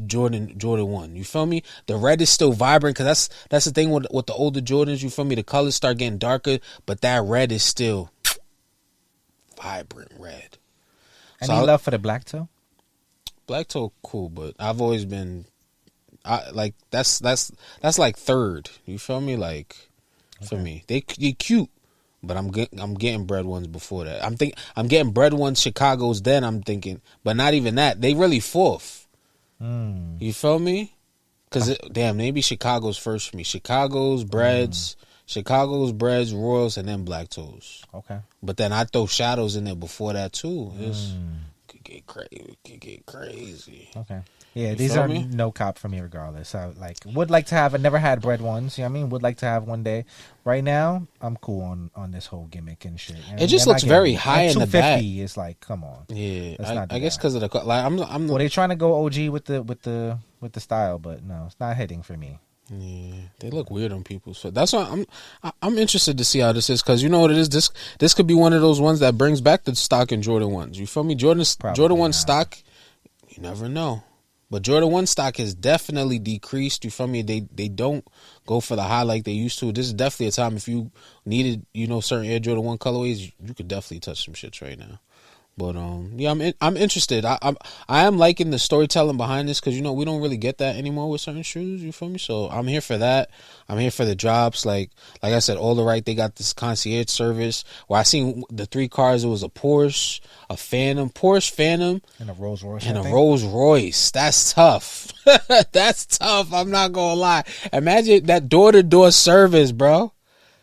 [SPEAKER 2] Jordan 1. You feel me? The red is still vibrant because that's the thing with the older Jordans. You feel me? The colors start getting darker, but that red is still vibrant red.
[SPEAKER 1] Any love for the black toe? Black
[SPEAKER 2] toe, cool, but I've always been, that's like third. You feel me? Like, for me, they cute, but I'm getting bread ones before that. I'm getting bread ones Chicago's. Then I'm thinking, but not even that. They really fourth. You feel me? Because maybe Chicago's first for me. Chicago's breads, Royals, and then black toes. Okay. But then I throw shadows in there before that too. Could get crazy.
[SPEAKER 1] Okay. Yeah, these are no cop for me regardless. I would like to have. I never had bread ones. You know what I mean? Would like to have one day. Right now, I'm cool on this whole gimmick and shit.
[SPEAKER 2] It just looks very high in the back.
[SPEAKER 1] $250 is like, come on.
[SPEAKER 2] Yeah, I guess because of the like.
[SPEAKER 1] Well, they're trying to go OG with the style, but no, it's not hitting for me.
[SPEAKER 2] Yeah, they look weird on people. So that's why I'm interested to see how this is, because you know what it is. This could be one of those ones that brings back the stock in Jordan 1s. You feel me? Jordan 1 stock, you never know. But Jordan 1 stock has definitely decreased. You feel me? They don't go for the high like they used to. This is definitely a time if you needed, certain Air Jordan 1 colorways, you could definitely touch some shits right now. But yeah, I'm interested. I am liking the storytelling behind this, because we don't really get that anymore with certain shoes. You feel me? So I'm here for that. I'm here for the drops. Like I said, all the right. They got this concierge service where I seen the 3 cars. It was a Porsche, a Porsche Phantom,
[SPEAKER 1] and a Rolls Royce.
[SPEAKER 2] Rolls Royce. That's tough. That's tough. I'm not gonna lie. Imagine that door-to-door service, bro.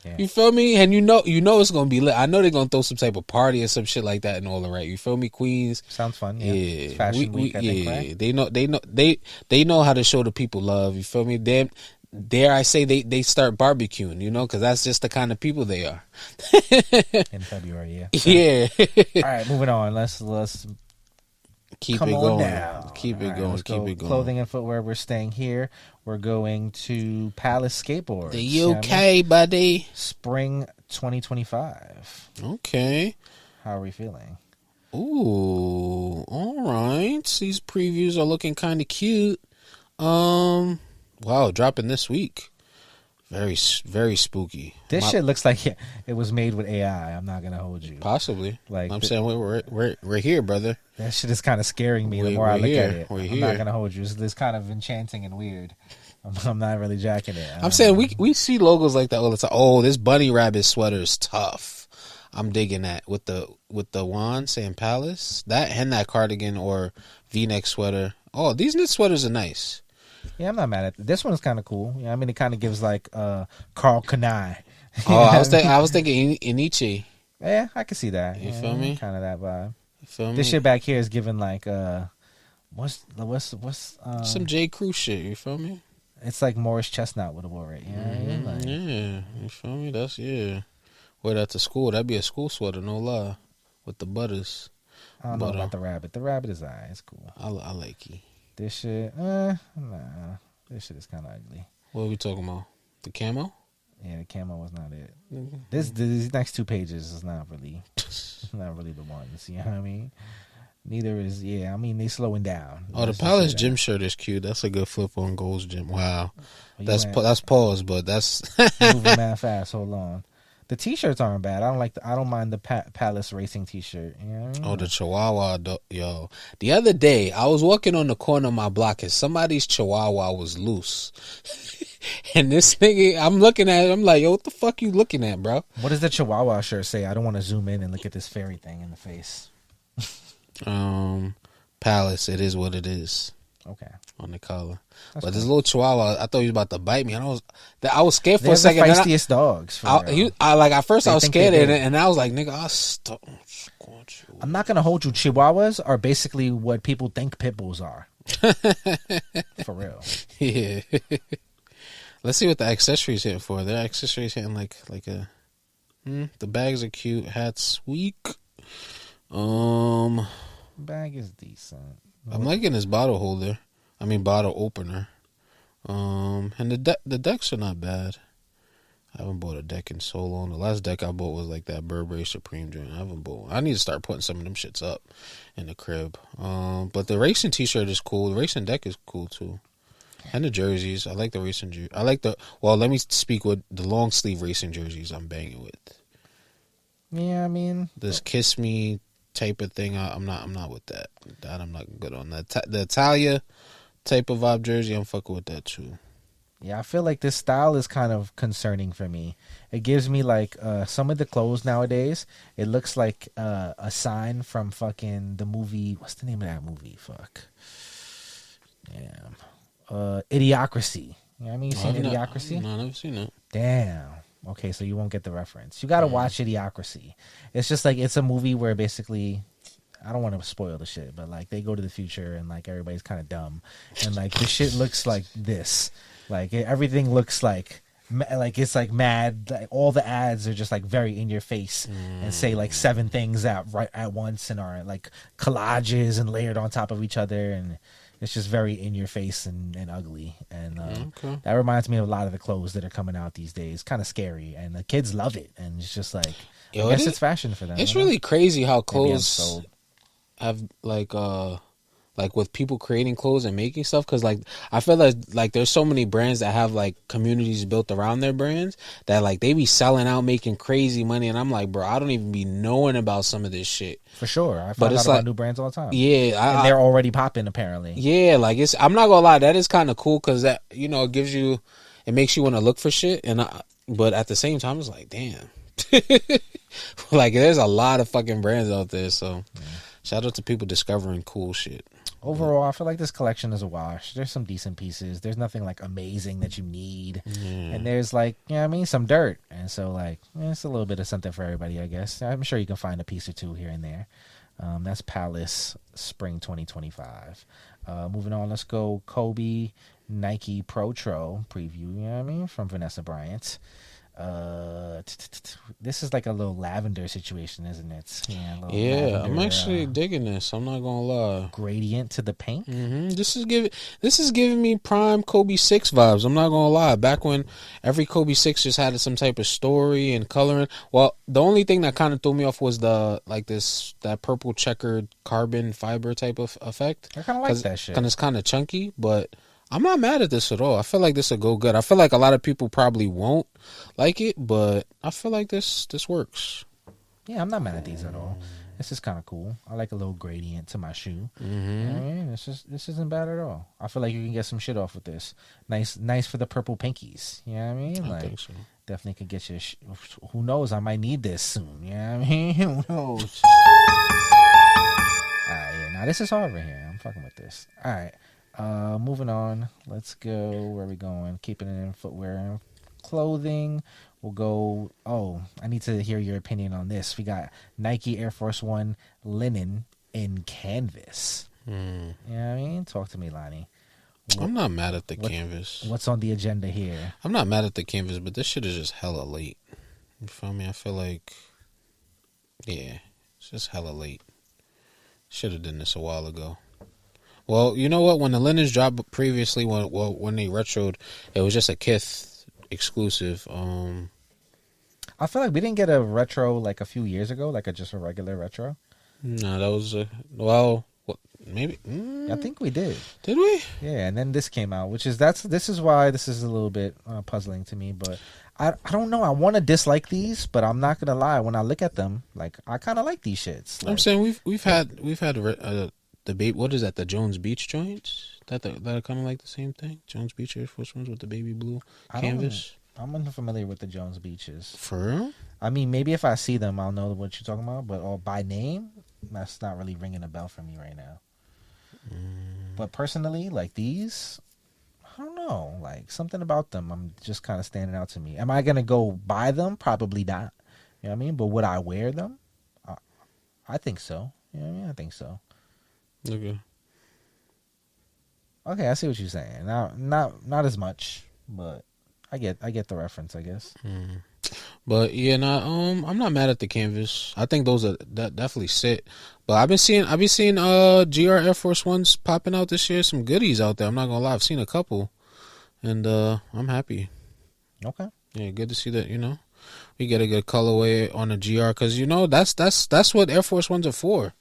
[SPEAKER 2] Yeah. You feel me? And you know it's gonna be lit. I know they're gonna throw some type of party or some shit like that and all the right. You feel me, Queens?
[SPEAKER 1] Sounds fun.
[SPEAKER 2] Yeah,
[SPEAKER 1] It's Fashion Week. I think, right?
[SPEAKER 2] They know how to show the people love. You feel me? Dare I say they start barbecuing? Because that's just the kind of people they are.
[SPEAKER 1] In February, yeah.
[SPEAKER 2] Yeah.
[SPEAKER 1] All right, moving on. Let's
[SPEAKER 2] keep
[SPEAKER 1] come
[SPEAKER 2] it
[SPEAKER 1] on
[SPEAKER 2] going.
[SPEAKER 1] down.
[SPEAKER 2] Keep it going. Keep it going.
[SPEAKER 1] Clothing and footwear. We're staying here. We're going to Palace Skateboards.
[SPEAKER 2] The UK, buddy.
[SPEAKER 1] Spring 2025.
[SPEAKER 2] Okay.
[SPEAKER 1] How are we feeling?
[SPEAKER 2] Ooh, all right. These previews are looking kind of cute. Wow, dropping this week. Very, very spooky.
[SPEAKER 1] This shit looks like it was made with AI. I'm not gonna hold you.
[SPEAKER 2] Possibly.
[SPEAKER 1] Like
[SPEAKER 2] I'm saying, we're here, brother.
[SPEAKER 1] That shit is kind of scaring me the more I look at it.
[SPEAKER 2] We're
[SPEAKER 1] I'm
[SPEAKER 2] here.
[SPEAKER 1] not gonna hold you. It's kind of enchanting and weird. I'm not really jacking it.
[SPEAKER 2] I'm saying we see logos like that all the time. Oh, this bunny rabbit sweater is tough. I'm digging that with the wand saying Palace. That and that cardigan or V-neck sweater. Oh, these knit sweaters are nice.
[SPEAKER 1] Yeah, I'm not mad at it. This one's kind of cool. Yeah, I mean, it kind of gives like Carl Kanai.
[SPEAKER 2] Oh, I was thinking Inichi.
[SPEAKER 1] Yeah, I can see that.
[SPEAKER 2] You feel me?
[SPEAKER 1] Kind of that vibe.
[SPEAKER 2] You feel me?
[SPEAKER 1] This shit back here is giving like what's
[SPEAKER 2] some J. Crew shit. You feel me?
[SPEAKER 1] It's like Morris Chestnut would have wore it. You know what I mean? Like,
[SPEAKER 2] yeah, you feel me? That's wear that to school. That'd be a school sweater, no lie, with the butters.
[SPEAKER 1] I don't know about the rabbit. The rabbit is alright. It's cool.
[SPEAKER 2] I like it.
[SPEAKER 1] This shit, nah. This shit is kind of ugly.
[SPEAKER 2] What are we talking about? The camo?
[SPEAKER 1] Yeah, the camo was not it. These next 2 pages is not really the ones. You know what I mean? Neither is, I mean, they slowing down.
[SPEAKER 2] Oh, the Palace gym shirt is cute. That's a good flip on Gold's Gym. Wow. That's pause, but that's
[SPEAKER 1] moving mad fast. Hold on. The t-shirts aren't bad. I don't mind the Palace Racing t-shirt. You know what I mean?
[SPEAKER 2] Oh, the Chihuahua, yo. The other day, I was walking on the corner of my block and somebody's Chihuahua was loose. And this nigga, I'm looking at it, I'm like, yo, what the fuck you looking at, bro?
[SPEAKER 1] What does the Chihuahua shirt say? I don't want to zoom in and look at this fairy thing in the face.
[SPEAKER 2] Palace, it is what it is.
[SPEAKER 1] Okay.
[SPEAKER 2] On the collar.
[SPEAKER 1] That's
[SPEAKER 2] but
[SPEAKER 1] cool.
[SPEAKER 2] this little Chihuahua, I thought he was about to bite me, and I was scared for
[SPEAKER 1] They're
[SPEAKER 2] a second.
[SPEAKER 1] The feistiest dogs.
[SPEAKER 2] At first I was scared, and I was like, nigga, I'll stop.
[SPEAKER 1] I'm not gonna hold you. Chihuahuas are basically what people think pit bulls are. For real.
[SPEAKER 2] Yeah. Let's see what the accessories hitting for. Their accessories hitting like a. The bags are cute. Hats weak.
[SPEAKER 1] Bag is decent.
[SPEAKER 2] I'm liking this bottle holder. I mean bottle opener. And the decks are not bad. I haven't bought a deck in so long. The last deck I bought was like that Burberry Supreme joint. I haven't bought. I need to start putting some of them shits up in the crib. But the racing t-shirt is cool. The racing deck is cool too. And the jerseys. I like the racing jersey. Let me speak with the long sleeve racing jerseys I'm banging with.
[SPEAKER 1] Yeah, I mean,
[SPEAKER 2] this kiss me type of thing, I'm not with that. That I'm not good on that. The Italia type of vibe jersey, I'm fucking with that too.
[SPEAKER 1] Yeah, I feel like this style is kind of concerning for me. It gives me like some of the clothes nowadays. It looks like a sign from fucking the movie. What's the name of that movie? Fuck. Damn. Idiocracy. You know what I mean? You seen Idiocracy?
[SPEAKER 2] No, I've never seen that.
[SPEAKER 1] Damn. Okay, so you won't get the reference. You got to watch Idiocracy. It's just like, it's a movie where basically, I don't want to spoil the shit, but like they go to the future and like everybody's kind of dumb. And like the shit looks like this. Like everything looks like it's like mad. Like all the ads are just like very in your face and say like 7 things right at once and are like collages and layered on top of each other. And It's just very in your face and ugly. And that reminds me of a lot of the clothes that are coming out these days. Kind of scary. And the kids love it. And it's just like, I guess it's fashion for them.
[SPEAKER 2] It's really crazy how clothes have like with people creating clothes and making stuff, because like I feel like there's so many brands that have like communities built around their brands that like they be selling out, making crazy money, and I'm like, bro, I don't even be knowing about some of this shit.
[SPEAKER 1] For sure, I find out about new brands all the time.
[SPEAKER 2] Yeah,
[SPEAKER 1] and they're already popping apparently.
[SPEAKER 2] Yeah, like I'm not gonna lie, that is kind of cool because that it makes you want to look for shit, but at the same time it's like, damn, like there's a lot of fucking brands out there. So shout out to people discovering cool shit.
[SPEAKER 1] Overall, I feel like this collection is a wash. There's some decent pieces. There's nothing like amazing that you need. And there's like, some dirt. And so like, it's a little bit of something for everybody, I guess. I'm sure you can find a piece or two here and there. That's Palace Spring 2025. Moving on, let's go Kobe Nike Protoro preview, from Vanessa Bryant. This is like a little lavender situation, isn't it?
[SPEAKER 2] Yeah, I'm actually digging this. I'm not gonna lie.
[SPEAKER 1] Gradient to the pink.
[SPEAKER 2] This is giving me prime Kobe 6 vibes. I'm not gonna lie. Back when every Kobe 6 just had some type of story and coloring. Well, the only thing that kind of threw me off was that purple checkered carbon fiber type of effect.
[SPEAKER 1] I kind of like that shit.
[SPEAKER 2] And it's kind of chunky, but I'm not mad at this at all. I feel like this will go good. I feel like a lot of people probably won't like it, but I feel like this works.
[SPEAKER 1] Yeah, I'm not mad at these at all. This is kind of cool. I like a little gradient to my shoe. This isn't bad at all. I feel like you can get some shit off with this. Nice for the purple pinkies. You know what I mean?
[SPEAKER 2] I think so.
[SPEAKER 1] Definitely could get you. Who knows? I might need this soon. You know what I mean? Who knows? All right, yeah. Now this is hard right here. I'm fucking with this. All right. Moving on, let's go. Where are we going? Keeping it in footwear and clothing. We'll go. Oh, I need to hear your opinion on this. We got Nike Air Force One linen in canvas. You know what I mean? Talk to me, Lani.
[SPEAKER 2] I'm not mad at the canvas.
[SPEAKER 1] What's on the agenda here?
[SPEAKER 2] I'm not mad at the canvas, but this shit is just hella late. You feel me? I feel like, it's just hella late. Should have done this a while ago. Well, you know what? When the linens dropped previously, when they retroed, it was just a Kith exclusive.
[SPEAKER 1] I feel like we didn't get a retro like a few years ago, like just a regular retro.
[SPEAKER 2] No, that was maybe.
[SPEAKER 1] I think we did.
[SPEAKER 2] Did we?
[SPEAKER 1] Yeah, and then this came out, this is why this is a little bit puzzling to me. But I don't know. I want to dislike these, but I'm not gonna lie. When I look at them, like I kind of like these shits. Like,
[SPEAKER 2] I'm saying we've had the baby, what is that? The Jones Beach joints? That are kind of like the same thing. Jones Beach Air Force Ones with the baby blue canvas.
[SPEAKER 1] I'm unfamiliar with the Jones Beaches.
[SPEAKER 2] For real?
[SPEAKER 1] I mean, maybe if I see them, I'll know what you're talking about. But by name, that's not really ringing a bell for me right now. But personally, like these, I don't know. Like something about them, I'm just kind of standing out to me. Am I gonna go buy them? Probably not. You know what I mean? But would I wear them? I think so. You know what I mean? I think so. Okay, I see what you're saying. Now, not as much, but I get the reference, I guess.
[SPEAKER 2] But yeah, I'm not mad at the canvas. I think those that definitely sit. But I've been seeing GR Air Force Ones popping out this year. Some goodies out there. I'm not gonna lie, I've seen a couple, and I'm happy.
[SPEAKER 1] Okay.
[SPEAKER 2] Yeah, good to see that. We get a good colorway on the GR because that's what Air Force Ones are for.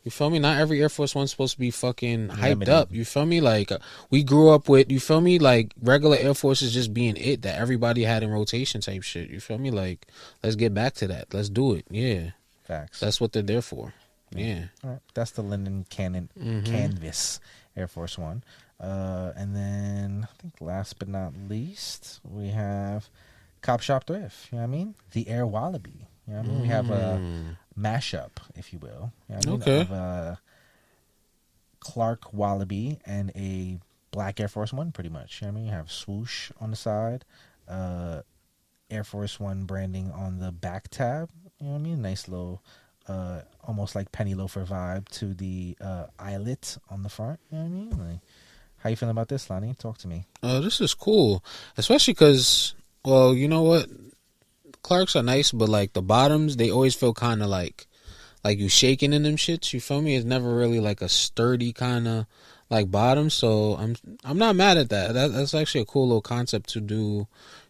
[SPEAKER 2] You feel me? Not every Air Force One's supposed to be fucking hyped up. You feel me? Like, we grew up with, you feel me? Like, regular Air Forces just being it that everybody had in rotation type shit. You feel me? Like, let's get back to that. Let's do it. Yeah.
[SPEAKER 1] Facts.
[SPEAKER 2] That's what they're there for. Yeah.
[SPEAKER 1] All right. That's the linen canvas Air Force One. And then, I think last but not least, we have Copshopthrift. You know what I mean? The Air Wallabee. You know what I mean? We have a mashup, if you will. You know what I mean?
[SPEAKER 2] Okay.
[SPEAKER 1] Of a Clark Wallabee and a black Air Force One, pretty much. You know what I mean? You have swoosh on the side, Air Force One branding on the back tab. You know what I mean? Nice little, almost like penny loafer vibe to the eyelet on the front. You know what I mean? Like, how you feeling about this, Lani? Talk to me.
[SPEAKER 2] This is cool, especially because, well, you know what? Clarks are nice, but like the bottoms, they always feel kind of like like you shaking in them shits. You feel me? It's never really like a sturdy kind of like bottom. So I'm not mad at that. That's actually a cool little concept to do.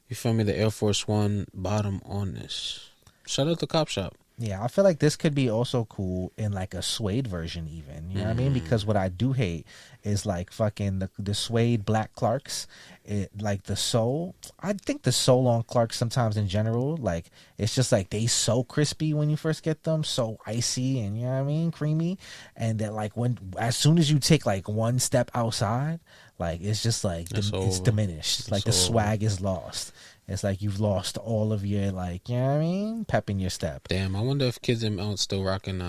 [SPEAKER 2] You feel me? The Air Force One bottom on this. Shout out to Cop Shop.
[SPEAKER 1] Yeah, I feel like this could be also cool in like a suede version even. You know what I mean? Because what I do hate is like fucking the suede black Clarks. Like the sole. I think the sole on Clarks sometimes in general, like it's just like they so crispy when you first get them, so icy and you know what I mean, creamy. And that like as soon as you take like one step outside, like it's just like it's diminished. It's like the swag is lost. It's like you've lost all of your, like, you know what I mean, pep in your step.
[SPEAKER 2] Damn, I wonder if kids are still rocking,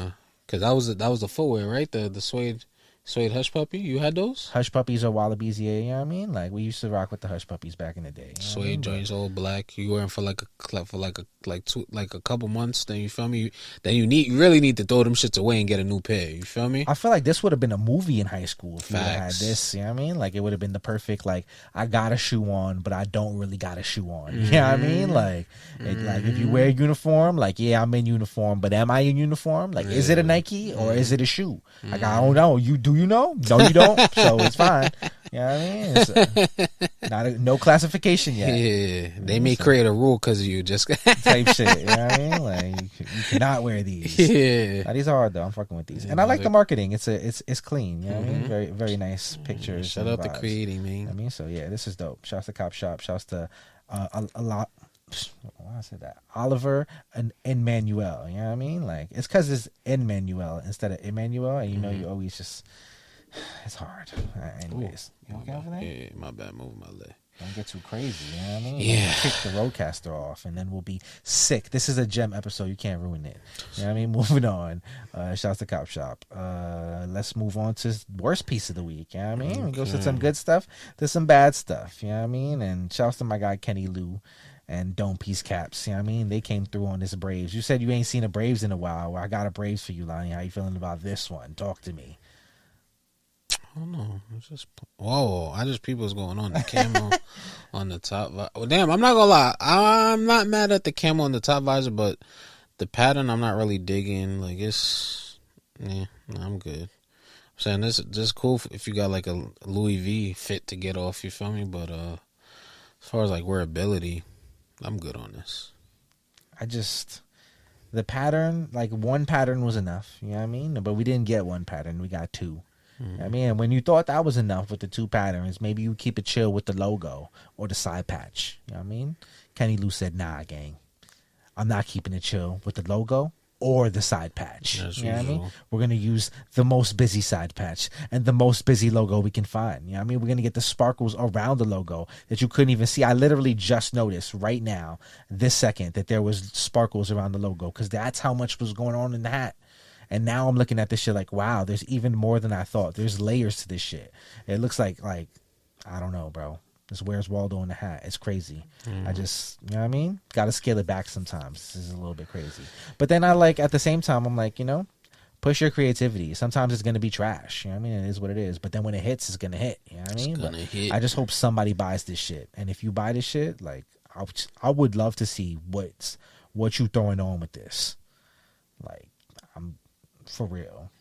[SPEAKER 2] because that was the footwear, right? The suede hush puppy. You had those?
[SPEAKER 1] Hush puppies or wallabies, yeah, you know what I mean? Like, we used to rock with the hush puppies back in the day.
[SPEAKER 2] Suede joints, all black. You wearing for a couple months. Then you feel me. Then you really need to throw them shits away and get a new pair. You feel me?
[SPEAKER 1] I feel like this would have been a movie in high school if you had this. You know what I mean? Like it would have been the perfect. Like I got a shoe on, but I don't really got a shoe on. You know what I mean? Like, like if you wear a uniform, like yeah, I'm in uniform, but am I in uniform? Like, is it a Nike or is it a shoe? Like I don't know. You know? No, you don't. So it's fine. You know what I mean? It's no classification yet.
[SPEAKER 2] Yeah, they may create a rule because of you just
[SPEAKER 1] type shit. You know what I mean? Like you cannot wear these.
[SPEAKER 2] Yeah,
[SPEAKER 1] now, these are hard though. I'm fucking with these, and I like the marketing. It's clean. You know what I mean? Very very nice pictures.
[SPEAKER 2] Shout out to creating, man.
[SPEAKER 1] I mean, so yeah, this is dope. Shouts to Cop Shop. Shouts to a lot. Why I said that? Oliver and Enmanuel. You know what I mean? Like it's because it's Enmanuel instead of Emmanuel, and you know you always just. It's hard. Anyways, you okay over there?
[SPEAKER 2] Yeah, my bad. Moving my leg.
[SPEAKER 1] Don't get too crazy. You know what I mean?
[SPEAKER 2] Yeah.
[SPEAKER 1] Kick the roadcaster off, and then we'll be sick. This is a gem episode. You can't ruin it. You know what I mean? Moving on. Shouts to Cop Shop. Let's move on to worst piece of the week. You know what I mean? We go to some good stuff. There's some bad stuff. You know what I mean? And shouts to my guy Kenny Lu and Domepiece Caps. You know what I mean? They came through on this Braves. You said you ain't seen a Braves in a while. Well, I got a Braves for you, Lani. How you feeling about this one? Talk to me.
[SPEAKER 2] I don't know. It's just I just peep what's going on. The camo on the top. Well, damn, I'm not gonna lie. I'm not mad at the camo on the top visor, but the pattern I'm not really digging. Like I'm good. I'm saying this cool if you got like a Louis V fit to get off. You feel me? But as far as like wearability, I'm good on this.
[SPEAKER 1] The pattern, like one pattern was enough. You know what I mean? But we didn't get one pattern. We got two. I mean, when you thought that was enough with the two patterns, maybe you keep it chill with the logo or the side patch. You know what I mean? Kenny Lu said, nah, gang. I'm not keeping it chill with the logo or the side patch. You know what I mean? We're going to use the most busy side patch and the most busy logo we can find. You know what I mean? We're going to get the sparkles around the logo that you couldn't even see. I literally just noticed right now, this second, that there was sparkles around the logo because that's how much was going on in the hat. And now I'm looking at this shit like, wow, there's even more than I thought. There's layers to this shit. It looks like I don't know, bro. This Where's Waldo in the hat. It's crazy. I just, you know what I mean? Got to scale it back sometimes. This is a little bit crazy. But then at the same time, I'm like, you know, push your creativity. Sometimes it's going to be trash. You know what I mean? It is what it is. But then when it hits, it's going to hit. You know what I mean?
[SPEAKER 2] Hit.
[SPEAKER 1] I just hope somebody buys this shit. And if you buy this shit, like, I would love to see what you throwing on with this. Like, I'm... For real,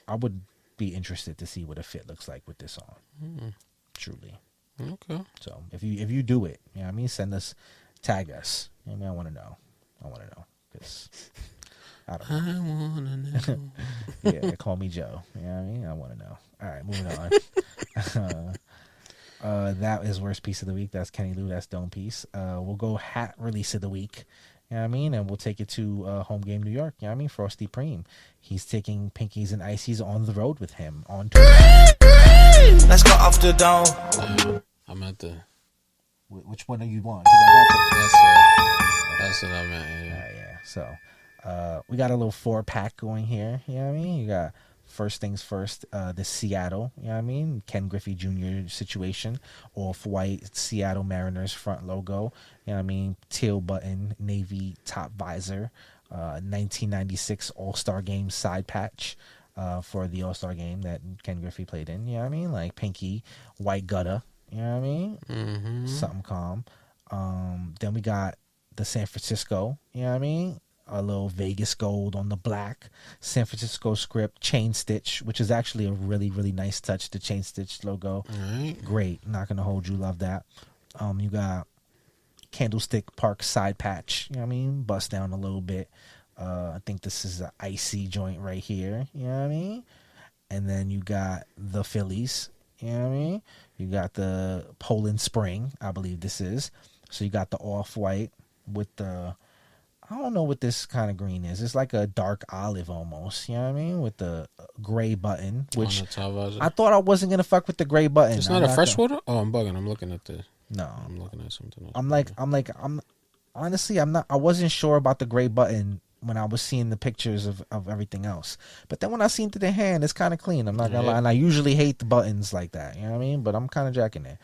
[SPEAKER 1] I would be interested to see what a fit looks like with this on. Truly.
[SPEAKER 2] Okay.
[SPEAKER 1] So if you do it, you know what I mean, tag us. You know what I mean, I want to know because I don't know.
[SPEAKER 2] I want to know.
[SPEAKER 1] Yeah, call me Joe. You know what I mean? I want to know. All right, moving on. That is worst piece of the week. That's Kenny Lu. That's Domepiece. We'll go hat release of the week. You know what I mean? And we'll take it to Homegame New York. You know what I mean? Frsty Preme. He's taking Pinkies and Icys on the road with him on tour.
[SPEAKER 3] Let's go off the dome.
[SPEAKER 2] I'm at the...
[SPEAKER 1] Which one do you want?
[SPEAKER 2] That's what I meant.
[SPEAKER 1] Yeah. So, we got a little 4-pack going here. You know what I mean? You got... First things first, the Seattle, you know what I mean? Ken Griffey Jr. situation, off-white Seattle Mariners front logo, you know what I mean? Teal button, navy top visor, 1996 All-Star Game side patch for the All-Star Game that Ken Griffey played in, you know what I mean? Like pinky, white gutter, you know what I mean? Something calm. Then we got the San Francisco, you know what I mean? a little Vegas gold on the black. San Francisco script, chain stitch, which is actually a really, really nice touch. The chain stitch logo. Great. Not going to hold you. Love that. You got Candlestick Park side patch. You know what I mean? Bust down a little bit. I think this is an icy joint right here. You know what I mean? And then you got the Phillies. You know what I mean? You got the Poland Spring, I believe this is. So you got the off-white with the, I don't know what this kind of green is. It's like a dark olive almost. You know what I mean? With the gray button, which I thought I wasn't going to fuck with the gray button.
[SPEAKER 2] It's not a freshwater? Oh, I'm bugging. I'm looking at the...
[SPEAKER 1] No.
[SPEAKER 2] I'm looking at something else.
[SPEAKER 1] I wasn't sure about the gray button when I was seeing the pictures of everything else. But then when I seen it to the hand, it's kind of clean. I'm not going to lie. And I usually hate the buttons like that. You know what I mean? But I'm kind of jacking it.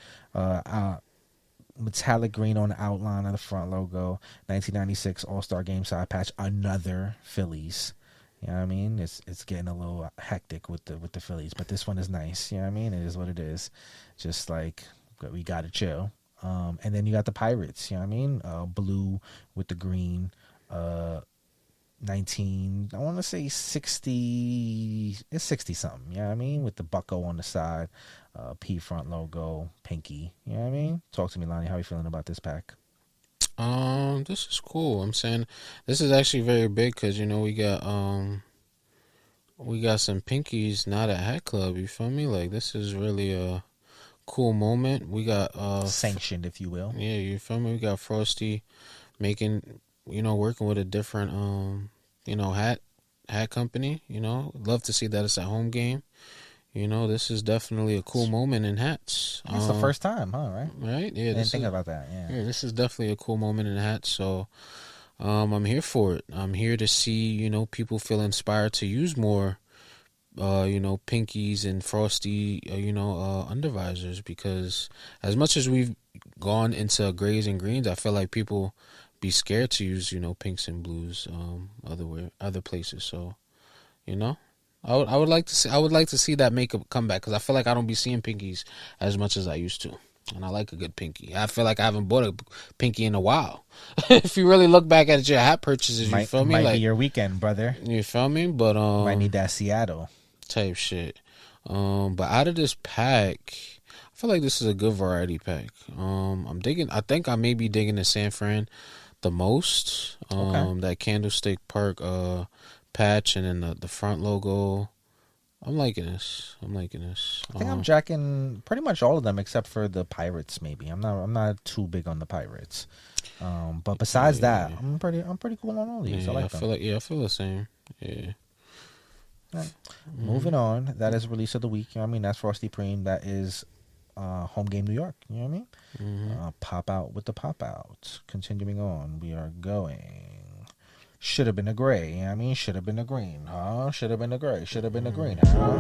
[SPEAKER 1] Metallic green on the outline of the front logo. 1996 All-Star Game side patch. Another Phillies. You know what I mean? It's getting a little hectic with the Phillies. But this one is nice. You know what I mean? It is what it is. Just like... we gotta chill. And then you got the Pirates, you know what I mean? Blue with the green, 19, I want to say 60, it's 60 something, you know what I mean? With the bucko on the side, P front logo, pinky, you know what I mean? Talk to me, Lani, how are you feeling about this pack?
[SPEAKER 2] This is cool. I'm saying this is actually very big because, you know, we got some pinkies not at Hat Club, you feel me? Like, this is really a cool moment. We got
[SPEAKER 1] sanctioned, if you will.
[SPEAKER 2] Yeah, you feel me? We got Frsty making, you know, working with a different you know, hat company, you know. Love to see that it's at Homegame. You know, this is definitely a cool moment in hats.
[SPEAKER 1] It's the first time, huh, right?
[SPEAKER 2] Right? Yeah.
[SPEAKER 1] I didn't think about that,
[SPEAKER 2] Yeah, this is definitely a cool moment in hats, so I'm here for it. I'm here to see, you know, people feel inspired to use more you know, pinkies and Frsty, you know, undervisors, because as much as we've gone into grays and greens, I feel like people be scared to use, you know, pinks and blues, other places. So, you know, I would like to see that make a comeback, because I feel like I don't be seeing pinkies as much as I used to, and I like a good pinky. I feel like I haven't bought a pinky in a while. If you really look back at your hat purchases, you feel me?
[SPEAKER 1] Might
[SPEAKER 2] like
[SPEAKER 1] be your weekend, brother.
[SPEAKER 2] You feel me? But
[SPEAKER 1] might need that Seattle
[SPEAKER 2] type shit. But out of this pack, I feel like this is a good variety pack. I'm digging. I think I may be digging the San Fran the most. That Candlestick Park patch, and then the front logo. I'm liking this.
[SPEAKER 1] I think I'm jacking pretty much all of them except for the Pirates. Maybe I'm not too big on the Pirates. But besides that, I'm pretty cool on all these.
[SPEAKER 2] Yeah,
[SPEAKER 1] I like them.
[SPEAKER 2] I feel the same. Yeah.
[SPEAKER 1] Right. Moving on, that is release of the week. You know what I mean? That's Frsty Preme. That is Homegame New York. You know what I mean?
[SPEAKER 2] Mm-hmm.
[SPEAKER 1] Pop out with the pop out. Continuing on, we are going. Should have been a gray. You know what I mean? Should have been a green. Huh? Should have been a gray. Should have been a green. Huh?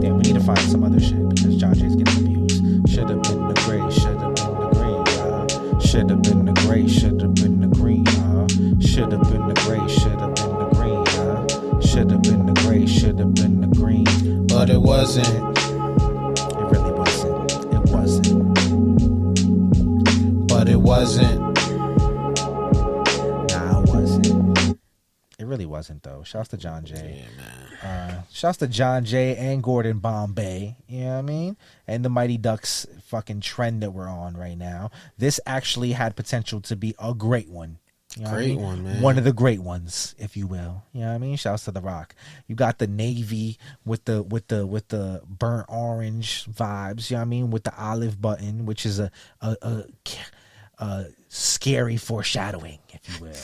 [SPEAKER 1] Yeah, we need to find some other shit because John Jay's getting abused. Should have been the gray. Should have been the green. Should have been the gray. Should have been the green. Should have been the gray. Should have been the green. Should have been the gray. Should have been the green.
[SPEAKER 2] But it wasn't.
[SPEAKER 1] It really wasn't. It wasn't.
[SPEAKER 2] But it wasn't.
[SPEAKER 1] Nah, it wasn't. It really wasn't though. Shouts to John Jay.
[SPEAKER 2] Yeah, man.
[SPEAKER 1] Shouts to John Jay and Gordon Bombay. You know what I mean? And the Mighty Ducks fucking trend that we're on right now. This actually had potential to be a great one. You know
[SPEAKER 2] Great
[SPEAKER 1] what I mean?
[SPEAKER 2] one, man.
[SPEAKER 1] One of the great ones, if you will. You know what I mean? Shouts to The Rock. You got the navy with the burnt orange vibes. You know what I mean? With the olive button, which is a scary foreshadowing, if you will.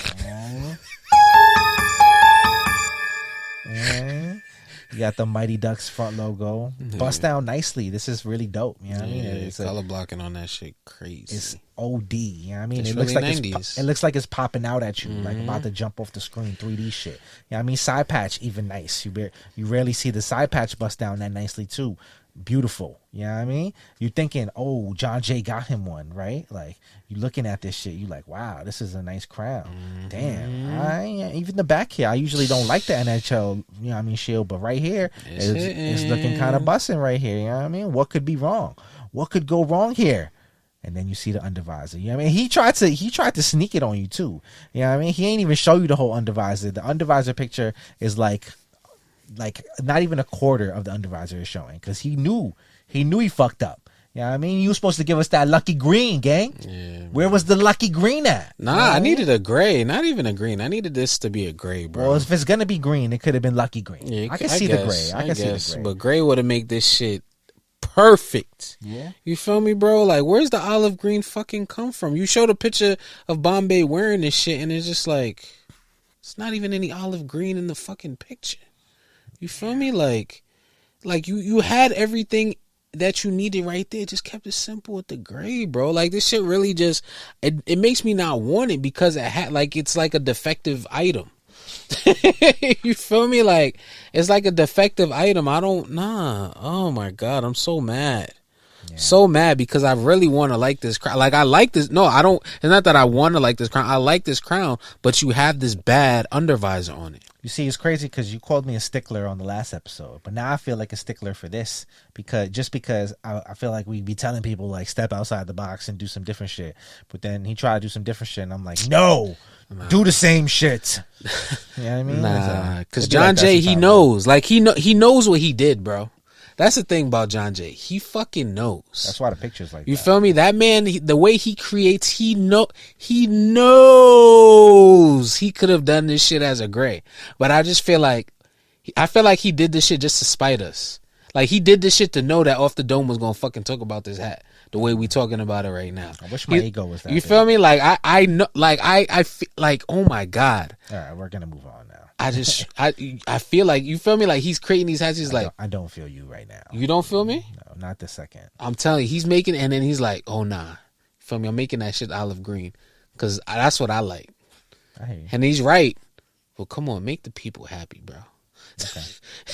[SPEAKER 1] You got the Mighty Ducks front logo. Bust down nicely. This is really dope. You know what I mean?
[SPEAKER 2] It's color blocking on that shit crazy.
[SPEAKER 1] It's OD. You know what I mean?
[SPEAKER 2] It's
[SPEAKER 1] It
[SPEAKER 2] really
[SPEAKER 1] looks like
[SPEAKER 2] 90s.
[SPEAKER 1] it looks like it's popping out at you, like about to jump off the screen. 3D shit. You know what I mean? Side patch even nice. You rarely see the side patch bust down that nicely too. beautiful. You know what I mean? You're thinking, oh, John Jay got him one, right? Like, you looking at this shit, you like, wow, this is a nice crown. Damn. Even the back here, I usually don't like the NHL, you know what I mean, shield, but right here, it's looking kind of busting right here. You know what I mean? What could be wrong? What could go wrong here? And then you see the undervisor. You know what I mean? He tried to sneak it on you too. You know what I mean? He ain't even show you the whole undervisor. The undervisor picture is like not even a quarter of the undervisor is showing, because he knew he fucked up. You know what I mean? You were supposed to give us that lucky green, gang. Yeah, where was the lucky green at?
[SPEAKER 2] Nah, you know I needed a gray. Not even a green. I needed this to be a gray, bro.
[SPEAKER 1] Well, if it's gonna be green, it could have been lucky green. Yeah, I can see the gray. I can see the gray.
[SPEAKER 2] But gray would have made this shit perfect. Yeah. You feel me, bro? Like, where's the olive green fucking come from? You showed a picture of Bombay wearing this shit, and it's just like, it's not even any olive green in the fucking picture. You feel me? Like you had everything that you needed right there. Just kept it simple with the gray, bro. Like, this shit really just, it makes me not want it, because it had, like, it's like a defective item. You feel me? Like, it's like a defective item. Oh my God, I'm so mad. Yeah. So mad, because I really want to like this crown. Like, I like this. No, I don't. It's not that I want to like this crown. I like this crown, but you have this bad undervisor on it.
[SPEAKER 1] You see, it's crazy because you called me a stickler on the last episode, but now I feel like a stickler for this, because I feel like we'd be telling people, like, step outside the box and do some different shit. But then he tried to do some different shit, and I'm like, no, do the same shit. You know what I mean?
[SPEAKER 2] Nah, because John Jay, he knows. Like, he knows what he did, bro. That's the thing about John Jay. He fucking knows.
[SPEAKER 1] That's why the picture's like
[SPEAKER 2] you
[SPEAKER 1] that.
[SPEAKER 2] Feel me? That man, the way he creates, he knows he could have done this shit as a gray. But I just feel like, he did this shit just to spite us. Like, he did this shit to know that Off the Dome was gonna fucking talk about this hat the way we talking about it right now.
[SPEAKER 1] I wish my ego was that.
[SPEAKER 2] You feel me? Like, I know, like, I feel like, oh my God.
[SPEAKER 1] All right, we're gonna move on now.
[SPEAKER 2] I feel like, you feel me? Like, he's creating these hats. He's like,
[SPEAKER 1] I don't feel you right now.
[SPEAKER 2] You don't feel me?
[SPEAKER 1] No, not the second.
[SPEAKER 2] I'm telling you, he's making, and then he's like, oh nah, you feel me? I'm making that shit olive green, because that's what I like. I hear you. And he's right. Well, come on, make the people happy, bro.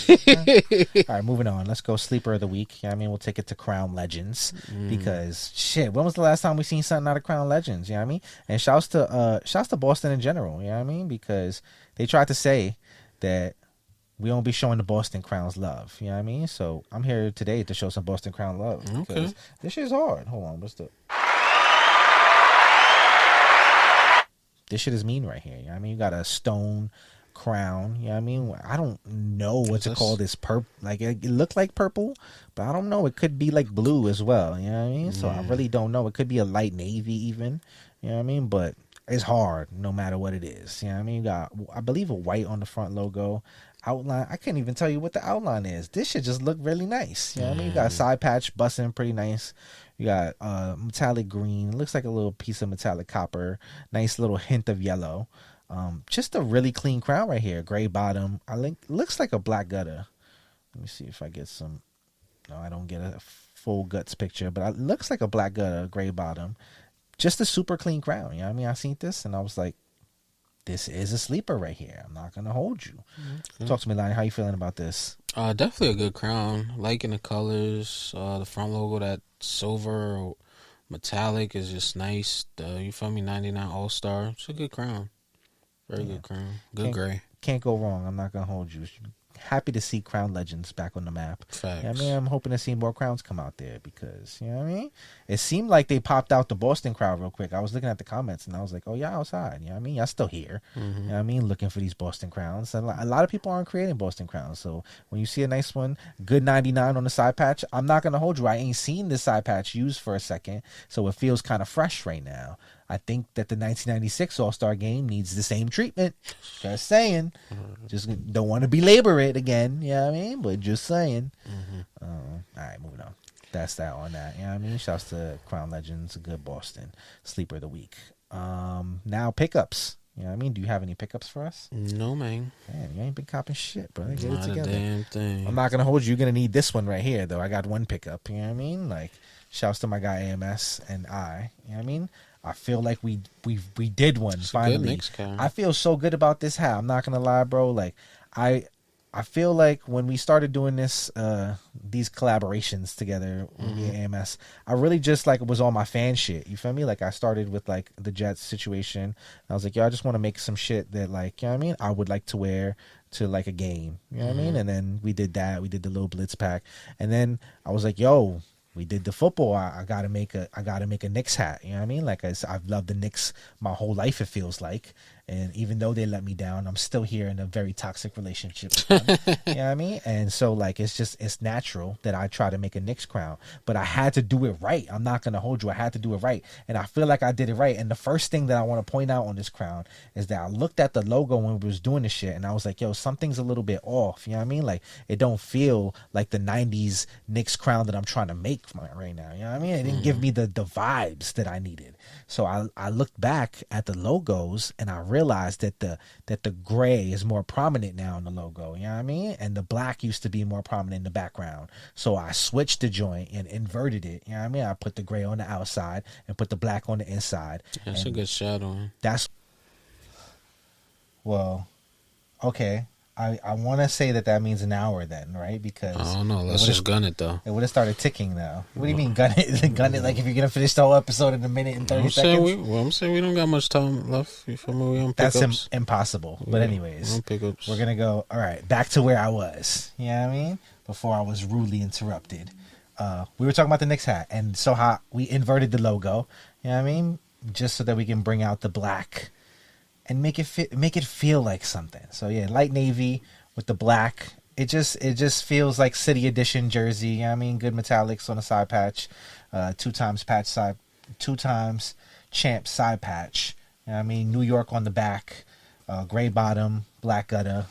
[SPEAKER 1] Okay. All right, moving on. Let's go sleeper of the week. You know what I mean? We'll take it to Crown Legends, because shit, when was the last time we seen something out of Crown Legends? You know what I mean? And shouts to Boston in general. You know what I mean? Because they tried to say that we won't be showing the Boston Crowns love. You know what I mean? So I'm here today to show some Boston Crown love. Okay. This shit's hard. Hold on. This shit is mean right here. You know what I mean? You got a stone crown. You know what I mean? I don't know what to call this. Like, it looked like purple, but I don't know. It could be like blue as well. You know what I mean? So I really don't know. It could be a light navy even. You know what I mean? But it's hard no matter what it is. You know what I mean? You got, I believe, a white on the front logo. Outline, I can't even tell you what the outline is. This should just look really nice. You know what I mean? You got a side patch busting pretty nice. You got metallic green. It looks like a little piece of metallic copper. Nice little hint of yellow. Just a really clean crown right here. Gray bottom. Looks like a black gutter. Let me see if I get some. No, I don't get a full guts picture, but it looks like a black gutter, gray bottom. Just a super clean crown. You know what I mean? I seen this and I was like, this is a sleeper right here. I'm not gonna hold you. Mm-hmm. Talk to me, Lani. How you feeling about this?
[SPEAKER 2] Definitely a good crown. Liking the colors. The front logo, that silver or metallic, is just nice. You feel me? 99 All Star. It's a good crown. Very good crown. Good gray.
[SPEAKER 1] Can't go wrong. I'm not gonna hold you. Happy to see Crown Legends back on the map.
[SPEAKER 2] Facts.
[SPEAKER 1] You know what I mean? I'm hoping to see more crowns come out there, because, you know what I mean? It seemed like they popped out the Boston crowd real quick. I was looking at the comments and I was like, oh, y'all outside. You know what I mean? Y'all still here. Mm-hmm. You know what I mean? Looking for these Boston crowns. A lot of people aren't creating Boston crowns. So when you see a nice one, good 99 on the side patch, I'm not going to hold you. I ain't seen this side patch used for a second. So it feels kind of fresh right now. I think that the 1996 All-Star Game needs the same treatment. Just saying. Just don't want to belabor it again. You know what I mean? But just saying. Mm-hmm. All right, moving on. That's that on that. You know what I mean? Shouts to Crown Legends. Good Boston. Sleeper of the week. Now pickups. You know what I mean? Do you have any pickups for us?
[SPEAKER 2] No, man.
[SPEAKER 1] Man, you ain't been copping shit, bro. Get
[SPEAKER 2] Not
[SPEAKER 1] it together.
[SPEAKER 2] A damn thing.
[SPEAKER 1] I'm not going to hold you. You're going to need this one right here, though. I got one pickup. You know what I mean? Like, shouts to my guy AMS and I. You know what I mean? I feel like we did one finally. I feel so good about this hat. I'm not gonna lie, bro. Like, I I feel like when we started doing this, these collaborations together with AMS, I really just like was on my fan shit. You feel me? Like I started with like the Jets situation. I was like, yo, I just want to make some shit that like, you know what I mean? I would like to wear to like a game. You know what I mean? And then we did that. We did the little blitz pack. And then I was like, yo, we did the football. I gotta make a Knicks hat. You know what I mean? Like I've loved the Knicks my whole life, it feels like. And even though they let me down, I'm still here in a very toxic relationship with them. You know what I mean? And so like it's natural that I try to make a Knicks crown. But I had to do it right. I'm not gonna hold you. I had to do it right. And I feel like I did it right. And the first thing that I want to point out on this crown is that I looked at the logo when we was doing this shit and I was like, yo, something's a little bit off. You know what I mean? Like it don't feel like the 90s Knicks crown that I'm trying to make right now. You know what I mean? It didn't give me the vibes that I needed. So I looked back at the logos and I realized that the gray is more prominent now in the logo, you know what I mean? And the black used to be more prominent in the background. So I switched the joint and inverted it, you know what I mean? I put the gray on the outside and put the black on the inside.
[SPEAKER 2] That's a good shadow.
[SPEAKER 1] Well, okay. I want to say that means an hour then, right? Because
[SPEAKER 2] I don't know. Let's just gun it though.
[SPEAKER 1] It would have started ticking though. What do you mean gun it? Gun it like if you're gonna finish the whole episode in a minute and 30 seconds?
[SPEAKER 2] I'm saying we don't got much time left. You feel me? We on pickups.
[SPEAKER 1] That's impossible. But anyways, we're gonna go. All right, back to where I was. You know what I mean? Before I was rudely interrupted. We were talking about the Knicks hat, and so how we inverted the logo. You know what I mean? Just so that we can bring out the black. And make it feel like something. So yeah, light navy with the black. It just feels like City Edition jersey. You know what I mean? Good metallics on the side patch. 2 times champ side patch. You know what I mean? New York on the back. Gray bottom, black gutter.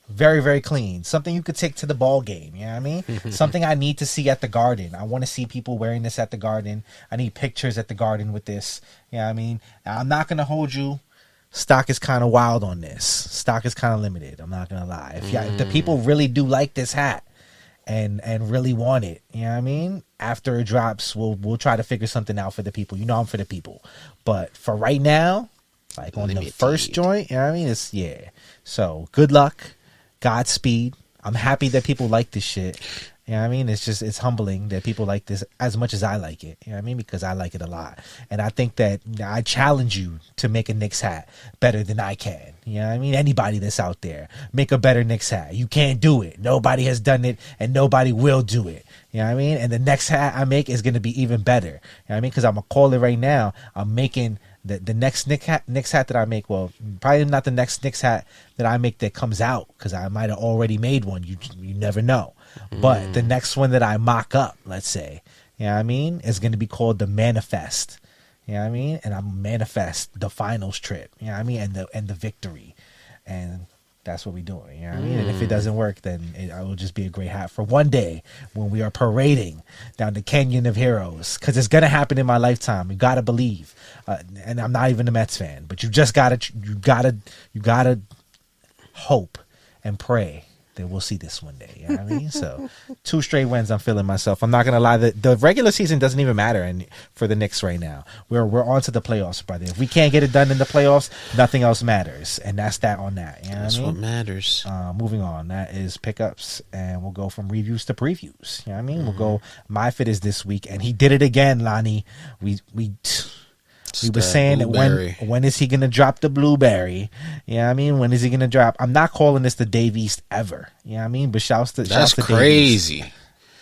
[SPEAKER 1] Very, very clean. Something you could take to the ball game. You know what I mean? Something I need to see at the Garden. I want to see people wearing this at the Garden. I need pictures at the Garden with this. You know what I mean? I'm not going to hold you. Stock is kind of wild on this. Stock is kind of limited. I'm not gonna lie. If the people really do like this hat and really want it, you know what I mean? After it drops, we'll try to figure something out for the people. You know I'm for the people. But for right now, like on the first joint, you know what I mean? It's So good luck, Godspeed. I'm happy that people like this shit. You know what I mean? It's humbling that people like this as much as I like it. You know what I mean? Because I like it a lot. And I think that I challenge you to make a Knicks hat better than I can. You know what I mean? Anybody that's out there, make a better Knicks hat. You can't do it. Nobody has done it and nobody will do it. You know what I mean? And the next hat I make is going to be even better. You know what I mean? Because I'm going to call it right now. I'm making the next Knicks hat that I make. Well, probably not the next Knicks hat that I make that comes out, because I might have already made one. You never know. But the next one that I mock up, let's say, you know what I mean, is going to be called the Manifest. You know what I mean? And I'm manifest the finals trip. You know what I mean? And the victory. And that's what we're doing. You know what I mean? And if it doesn't work, then it will just be a great hat for one day when we are parading down the Canyon of Heroes. Because it's going to happen in my lifetime. You got to believe. And I'm not even a Mets fan, but you just got to hope and pray that we'll see this one day. You know what I mean? So 2 straight wins, I'm feeling myself. I'm not gonna lie, the regular season doesn't even matter for the Knicks right now. We're on to the playoffs, brother. If we can't get it done in the playoffs, nothing else matters. And that's that on that. You know
[SPEAKER 2] that's
[SPEAKER 1] what I mean?
[SPEAKER 2] What matters.
[SPEAKER 1] Moving on. That is pickups, and we'll go from reviews to previews. You know what I mean? We'll go Myfitteds this week, and he did it again, Lani. We were saying that when is he going to drop the blueberry? You know what I mean? When is he going to drop? I'm not calling this the Dave East ever. You know what I mean? But shouts to
[SPEAKER 2] crazy.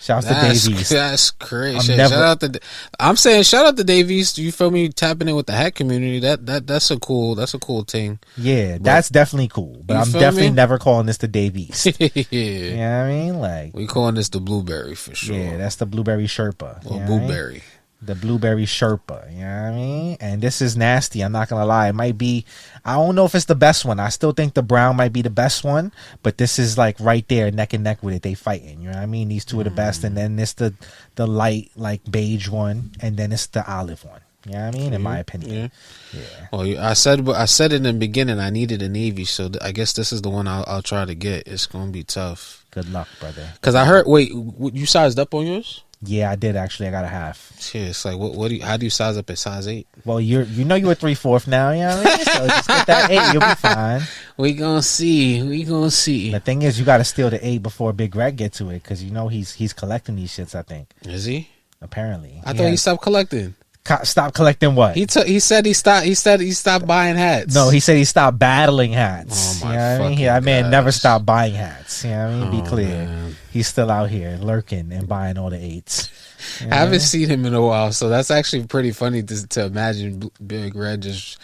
[SPEAKER 1] Shouts to Dave East.
[SPEAKER 2] That's crazy. Shout out to Dave East. You feel me? Tapping in with the hat community. That's a cool thing.
[SPEAKER 1] Yeah, that's definitely cool. But I'm definitely never calling this the Dave East. You know what I mean? Like,
[SPEAKER 2] we calling this the blueberry for sure.
[SPEAKER 1] Yeah, that's the blueberry Sherpa.
[SPEAKER 2] Or blueberry.
[SPEAKER 1] The blueberry Sherpa, you know what I mean? And this is nasty, I'm not gonna lie. It might be, I don't know if it's the best one. I still think the brown might be the best one, but this is like right there, neck and neck with it. They fighting, you know what I mean? These two are the best, and then it's the light, like beige one, and then it's the olive one. You know what I mean? In my opinion. Yeah.
[SPEAKER 2] Well, I said in the beginning I needed a navy, so I guess this is the one I'll try to get. It's gonna be tough.
[SPEAKER 1] Good luck, brother.
[SPEAKER 2] Because I heard, wait, you sized up on yours?
[SPEAKER 1] Yeah, I did actually. I got a half.
[SPEAKER 2] Yeah, it's like how do you size up at size 8?
[SPEAKER 1] Well, you're 3/4 now, you know what I mean? So just get that 8, you'll be fine.
[SPEAKER 2] We gonna see.
[SPEAKER 1] The thing is, you got to steal the 8 before Big Red get to it, because you know he's collecting these shits. I think.
[SPEAKER 2] Is he?
[SPEAKER 1] Apparently,
[SPEAKER 2] I thought he stopped collecting.
[SPEAKER 1] Stop collecting what?
[SPEAKER 2] He said he stopped buying hats.
[SPEAKER 1] No, he said he stopped battling hats.
[SPEAKER 2] Oh my
[SPEAKER 1] you know what I mean? That man never stopped buying hats. You know what I mean? Be clear. Man. He's still out here lurking and buying all the 8s. You know?
[SPEAKER 2] I haven't seen him in a while, so that's actually pretty funny to imagine Big Red just.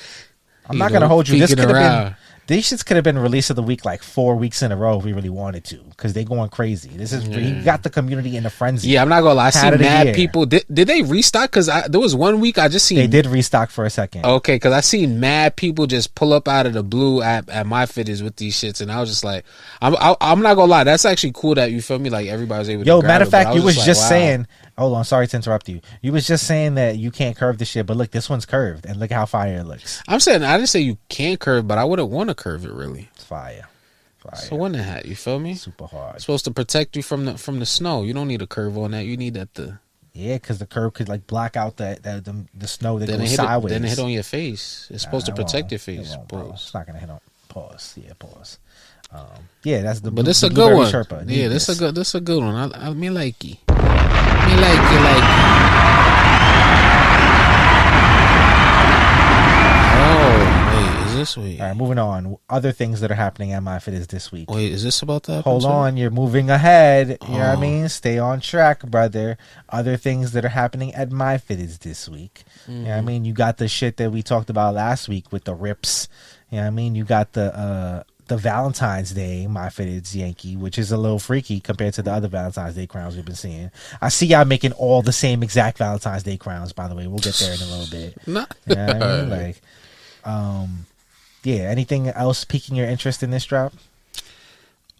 [SPEAKER 1] I'm not gonna hold you. This could have been. These shits could have been release of the week like 4 weeks in a row if we really wanted to, because they going crazy. This is you got the community in a frenzy.
[SPEAKER 2] Yeah, I'm not gonna lie. I seen mad people. Did they restock? Because there was 1 week I just seen
[SPEAKER 1] they did restock for a second.
[SPEAKER 2] Okay, because I seen mad people just pull up out of the blue at Myfitteds with these shits, and I was just like, I'm not gonna lie. That's actually cool that you feel me like everybody was able to.
[SPEAKER 1] Yo, matter of fact, you was just saying. Hold on, sorry to interrupt you. You was just saying that you can't curve the shit, but look, this one's curved, and look how fire it looks.
[SPEAKER 2] I'm saying I didn't say you can't curve, but I wouldn't want to curve it really.
[SPEAKER 1] It's fire.
[SPEAKER 2] So when the hat, you feel me?
[SPEAKER 1] Super hard.
[SPEAKER 2] It's supposed to protect you from the snow. You don't need a curve on that. You need that
[SPEAKER 1] Yeah, because the curve could like block out the snow that goes sideways.
[SPEAKER 2] Then it hit on your face. It's supposed to protect your face.
[SPEAKER 1] It's not gonna hit on. Pause. Yeah, pause. Yeah, that's the.
[SPEAKER 2] But this a good one.
[SPEAKER 1] Sherpa.
[SPEAKER 2] Yeah, this a good one. I mean, like you. Wait.
[SPEAKER 1] All right, moving on. Other things that are happening at Myfitteds this week.
[SPEAKER 2] Wait, is this about that?
[SPEAKER 1] Hold on, you're moving ahead. You know what I mean? Stay on track, brother. Other things that are happening at Myfitteds this week. You know what I mean? You got the shit that we talked about last week with the rips. You know what I mean? You got the Valentine's Day Myfitteds Yankee, which is a little freaky compared to the other Valentine's Day crowns we've been seeing. I see y'all making all the same exact Valentine's Day crowns, by the way. We'll get there in a little bit. You know what I mean? Like, yeah, anything else piquing your interest in this drop?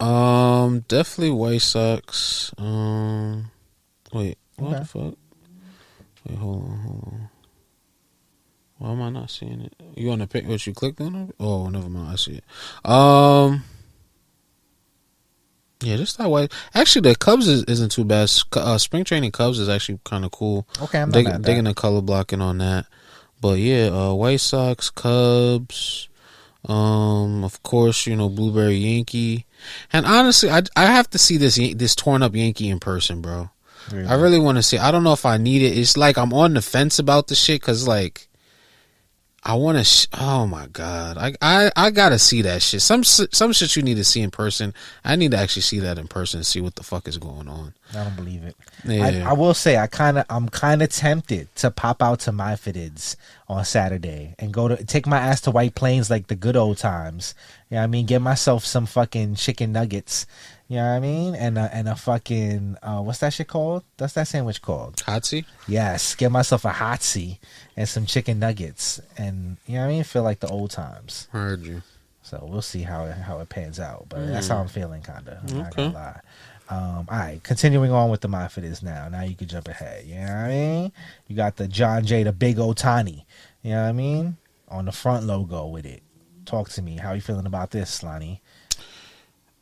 [SPEAKER 2] Definitely White Sox. Wait, what the fuck? Wait, hold on. Why am I not seeing it? You want to pick what you clicked on? Oh, never mind. I see it. Yeah, just that white. Actually, the Cubs isn't too bad. Spring training Cubs is actually kind of cool.
[SPEAKER 1] Okay, I'm not mad
[SPEAKER 2] digging the color blocking on that. But yeah, White Sox, Cubs. Of course, you know, Blueberry Yankee. And honestly, I have to see this torn up Yankee in person, bro. Really? I really want to see. I don't know if I need it. It's like I'm on the fence about the shit because like I want to. Oh my god, I gotta see that shit. Some shit you need to see in person. I need to actually see that in person and see what the fuck is going on.
[SPEAKER 1] I don't believe it.
[SPEAKER 2] Yeah.
[SPEAKER 1] I will say I'm kind of tempted to pop out to Myfitteds on Saturday and take my ass to White Plains like the good old times. You know what I mean? Get myself some fucking chicken nuggets. You know what I mean? And a fucking what's that shit called? That's that sandwich called?
[SPEAKER 2] Hotsie?
[SPEAKER 1] Yes. Get myself a hotsie and some chicken nuggets, and you know what I mean? Feel like the old times.
[SPEAKER 2] Heard you.
[SPEAKER 1] So we'll see how it pans out, but that's how I'm feeling, kinda. I'm not gonna lie. All right, continuing on with the Myfitteds now. Now you can jump ahead. You know what I mean? You got the John Jay, the Big Otani. You know what I mean? On the front logo with it. Talk to me. How you feeling about this, Lani?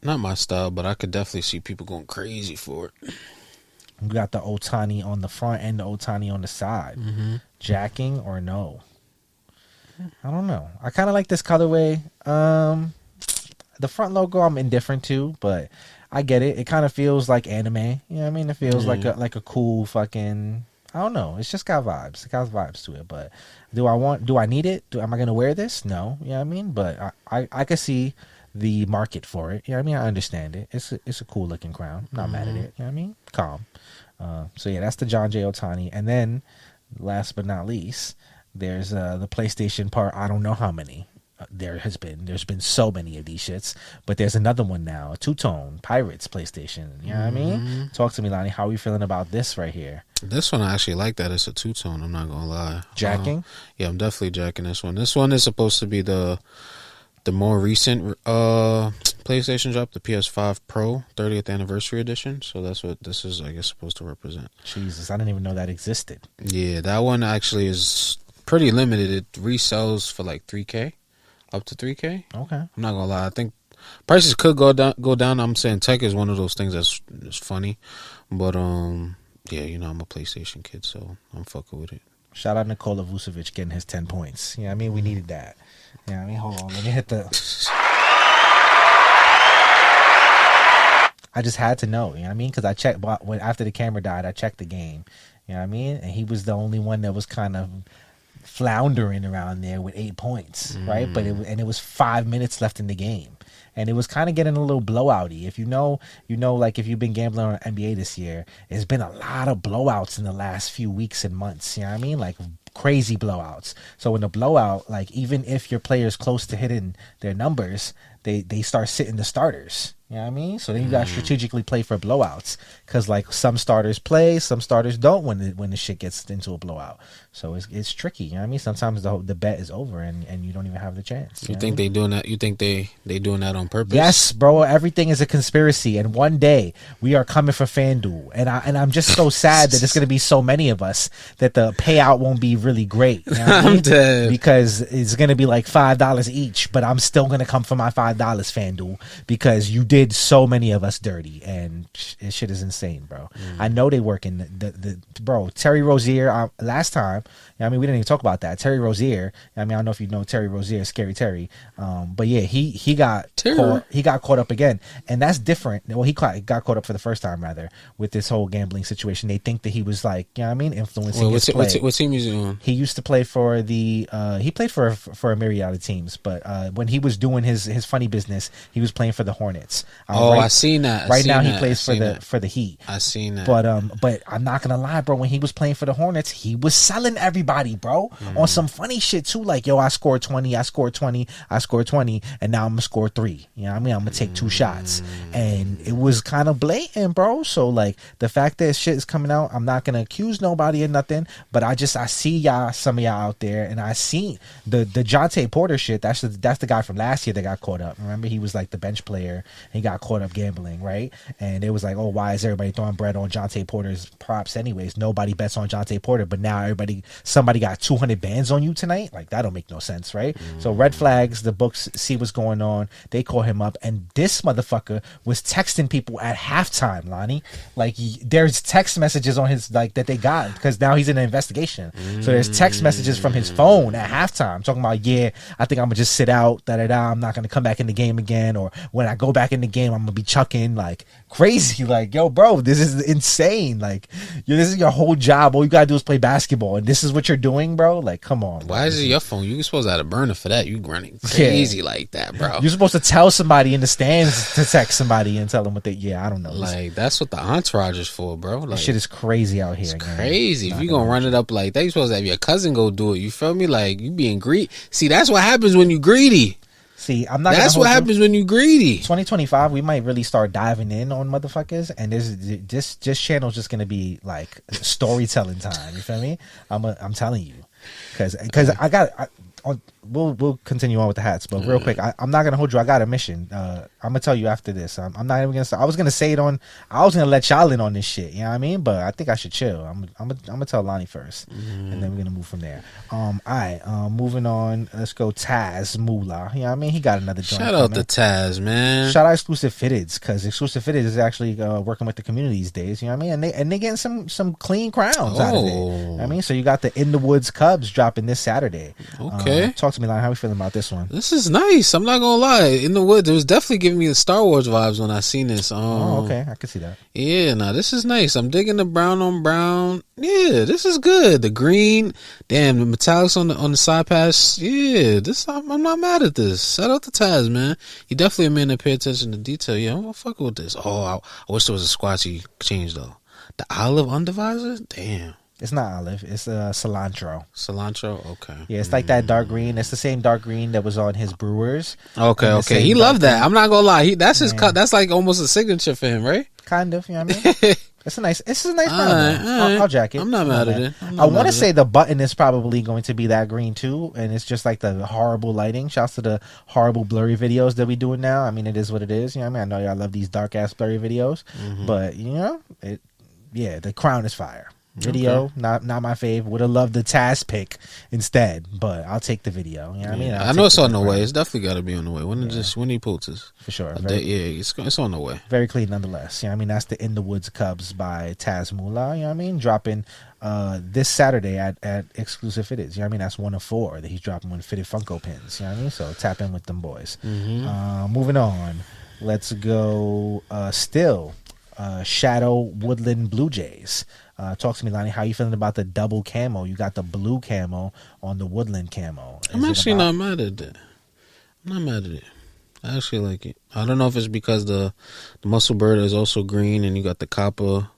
[SPEAKER 2] Not my style, but I could definitely see people going crazy for it.
[SPEAKER 1] You got the Otani on the front and the Otani on the side. Jacking or no? I don't know. I kind of like this colorway. The front logo I'm indifferent to, but I get it. It kind of feels like anime. You know what I mean? It feels like a cool fucking. I don't know. It's just got vibes. It got vibes to it. But do I need it? Am I gonna wear this? No. You know what I mean? But I can see the market for it. You know what I mean? I understand it. It's a cool looking crown. I'm not mad at it. You know what I mean? Calm. So yeah, that's the John J. Otani. And then last but not least, there's the PlayStation part. I don't know how many. There's been so many of these shits, but there's another one now, a two-tone Pirates PlayStation. You know what I mean? Talk to me, Lani. How are you feeling about this right here?
[SPEAKER 2] This one I actually like that it's a two-tone. I'm not gonna lie.
[SPEAKER 1] Jacking?
[SPEAKER 2] Yeah, I'm definitely jacking this one. This one is supposed to be the more recent PlayStation drop, the PS5 Pro 30th anniversary edition. So that's what this is, I guess, supposed to represent.
[SPEAKER 1] Jesus, I didn't even know that existed.
[SPEAKER 2] Yeah, that one actually is pretty limited. It resells for like $3K. Up to $3K.
[SPEAKER 1] Okay.
[SPEAKER 2] I'm not gonna lie. I think prices could go down. I'm saying tech is one of those things that's funny, but yeah, you know I'm a PlayStation kid, so I'm fucking with it.
[SPEAKER 1] Shout out Nikola Vucevic getting his 10 points. You know what I mean? We needed that. You know what I mean? Hold on, let me hit the. I just had to know. You know what I mean? Because I checked after the camera died. I checked the game. You know what I mean? And he was the only one that was kind of floundering around there with 8 points, right? But it was 5 minutes left in the game, and it was kind of getting a little blowouty. If you know, like if you've been gambling on NBA this year, there's been a lot of blowouts in the last few weeks and months. You know what I mean? Like crazy blowouts. So in the blowout, like even if your player's close to hitting their numbers, they start sitting the starters. You know what I mean? So then you got to strategically play for blowouts, because like some starters play, some starters don't when the shit gets into a blowout. So it's tricky. You know what I mean? Sometimes the bet is over and you don't even have the chance.
[SPEAKER 2] You think they doing that? You think they doing that on purpose?
[SPEAKER 1] Yes, bro. Everything is a conspiracy, and one day we are coming for FanDuel, and I'm just so sad that there's going to be so many of us that the payout won't be really great. You know what I mean?
[SPEAKER 2] I'm dead,
[SPEAKER 1] because it's going to be like $5 each, but I'm still going to come for my $5 FanDuel, because you did so many of us dirty, and shit is insane, bro. I know they work in the bro. Terry Rozier last time. I mean, we didn't even talk about that. Terry Rozier. I mean, I don't know if you know Terry Rozier, Scary Terry. But yeah, he got caught up again, and that's different. Well, he got caught up for the first time rather with this whole gambling situation. They think that he was like, you know what I mean, influencing his play.
[SPEAKER 2] What team is he on?
[SPEAKER 1] He used to play for the. He played for a myriad of teams, but when he was doing his funny business, he was playing for the Hornets.
[SPEAKER 2] I seen that.
[SPEAKER 1] Right now, he plays for the Heat.
[SPEAKER 2] I seen that.
[SPEAKER 1] But I'm not gonna lie, bro. When he was playing for the Hornets, he was selling everybody, bro, on some funny shit too. Like, yo, I scored 20, and now I'm gonna score 3. You know what I mean? I'm gonna take 2 shots, and it was kind of blatant, bro. So like the fact that shit is coming out, I'm not gonna accuse nobody or nothing, but I see some of y'all out there, and I see the Jonte Porter shit. That's the guy from last year that got caught up. Remember, he was like the bench player. He got caught up gambling, right? And it was like, oh, why is everybody throwing bread on Jonte Porter's props anyways? Nobody bets on Jonte Porter, but now somebody got 200 bands on you tonight. Like, that don't make no sense, right? So red flags, the books see what's going on. They call him up, and this motherfucker was texting people at halftime, Lani. Like, there's text messages on his, like, that they got, because now he's in an investigation. So there's text messages from his phone at halftime talking about, yeah, I think I'm gonna just sit out, I'm not gonna come back in the game again, or when I go back in the game, I'm gonna be chucking, like, crazy. Like, yo, bro, this is insane. Like, this is your whole job. All you gotta do is play basketball, and this is what you're doing, bro. Like, come on.
[SPEAKER 2] Why is it your phone? You supposed to have a burner for that. You running crazy like that, bro.
[SPEAKER 1] You're supposed to tell somebody in the stands to text somebody and tell them what I don't know.
[SPEAKER 2] Like, that's what the entourage is for, bro. Like,
[SPEAKER 1] shit is crazy out here.
[SPEAKER 2] It's crazy. If you gonna run it up like that, you supposed to have your cousin go do it. You feel me? Like, you being greedy. See, that's what happens when you greedy.
[SPEAKER 1] See, I'm not.
[SPEAKER 2] That's what happens when you greedy.
[SPEAKER 1] 2025, we might really start diving in on motherfuckers, and this channel's just gonna be like storytelling time. You feel me? I'm telling you, because we'll continue on with the hats, but real quick, I'm not gonna hold you. I got a mission. I'm gonna tell you after this. I'm not even gonna. I was gonna say it on. I was gonna let y'all in on this shit. You know what I mean? But I think I should chill. I'm gonna tell Lani first, and then we're gonna move from there. All right. Moving on. Let's go. Taz Moolah. You know what I mean? He got another joint.
[SPEAKER 2] Shout out to Taz, man.
[SPEAKER 1] Shout out Exclusive Fitteds, because Exclusive Fitteds is actually working with the community these days. You know what I mean? And they getting some clean crowns out of it. You know what I mean? So you got the In the Woods Cubs dropping this Saturday.
[SPEAKER 2] Okay.
[SPEAKER 1] Talk to me, Lani. How you feeling about this one?
[SPEAKER 2] This is nice. I'm not gonna lie. In the Woods, it was definitely giving me the Star Wars vibes when I seen this.
[SPEAKER 1] Okay, I can see that.
[SPEAKER 2] Yeah, this is nice. I'm digging the brown on brown. Yeah, this is good. The green, damn, the metallics on the side pass. Yeah, I'm not mad at this. Shout out to Taz, man. You definitely a man that pay attention to detail. Yeah, I'm gonna fuck with this. I wish there was a squatchy change though. The olive undervisor, damn.
[SPEAKER 1] It's not olive. It's cilantro.
[SPEAKER 2] Cilantro, okay.
[SPEAKER 1] Yeah, it's like that dark green. It's the same dark green that was on his Brewers.
[SPEAKER 2] Okay. He loved that. I'm not gonna lie. That's like almost a signature for him, right?
[SPEAKER 1] Kind of. You know what I mean? It's a nice brown. I'll jack it.
[SPEAKER 2] I'm not mad at it.
[SPEAKER 1] I want to say the button is probably going to be that green too, and it's just like the horrible lighting. Shouts to the horrible blurry videos that we doing now. I mean, it is what it is. You know what I mean? I know y'all love these dark ass blurry videos, but you know, the crown is fire. Video, not my fave. Would have loved the Taz pick instead, but I'll take the video. You know what I mean?
[SPEAKER 2] I know it's on the way. It's definitely got to be on the way. When he puts this
[SPEAKER 1] for sure.
[SPEAKER 2] It's on the way.
[SPEAKER 1] Very clean nonetheless. You know what I mean? That's the In the Woods Cubs by Taz Moolah. You know what I mean? Dropping this Saturday at Exclusive Fitteds. You know what I mean? That's 1 of 4 that he's dropping with fitted Funko pins. You know what I mean? So tap in with them boys. Moving on. Let's go. Still, Shadow Woodland Blue Jays. Talk to me, Lani. How you feeling about the double camo? You got the blue camo on the woodland camo.
[SPEAKER 2] I'm actually not mad at it. I'm not mad at it. I actually like it. I don't know if it's because the muscle bird is also green and you got the copper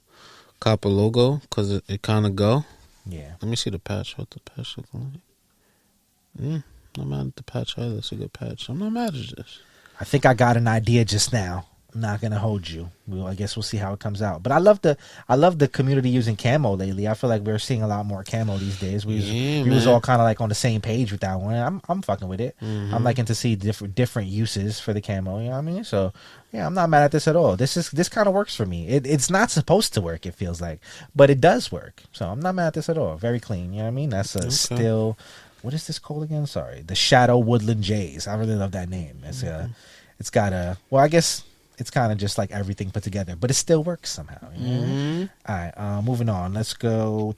[SPEAKER 2] logo because it kind of go.
[SPEAKER 1] Yeah.
[SPEAKER 2] Let me see the patch. What the patch look like? Not mad at the patch either. It's a good patch. I'm not mad at this.
[SPEAKER 1] I think I got an idea just now. I'm not gonna hold you. I guess we'll see how it comes out. But I love the community using camo lately. I feel like we're seeing a lot more camo these days. We was all kind of like on the same page with that one. I'm fucking with it.
[SPEAKER 2] Mm-hmm.
[SPEAKER 1] I'm liking to see different uses for the camo. You know what I mean? So yeah, I'm not mad at this at all. This kind of works for me. It's not supposed to work. It feels like, but it does work. So I'm not mad at this at all. Very clean. You know what I mean? That's still. What is this called again? Sorry, the Shadow Woodland Jays. I really love that name. It's got a. Well, I guess. It's kind of just like everything put together, but it still works somehow. You know? All right, moving on. Let's go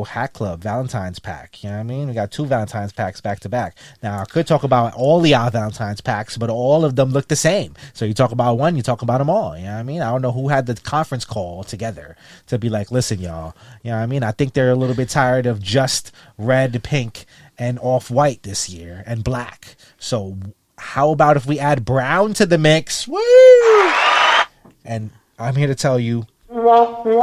[SPEAKER 1] Hat Club Valentine's pack. You know what I mean? We got 2 Valentine's packs back to back. Now I could talk about all the Valentine's packs, but all of them look the same. So you talk about one, you talk about them all. You know what I mean? I don't know who had the conference call together to be like, listen, y'all. You know what I mean? I think they're a little bit tired of just red, pink, and off-white this year and black. So how about if we add brown to the mix? Woo! And I'm here to tell you that's really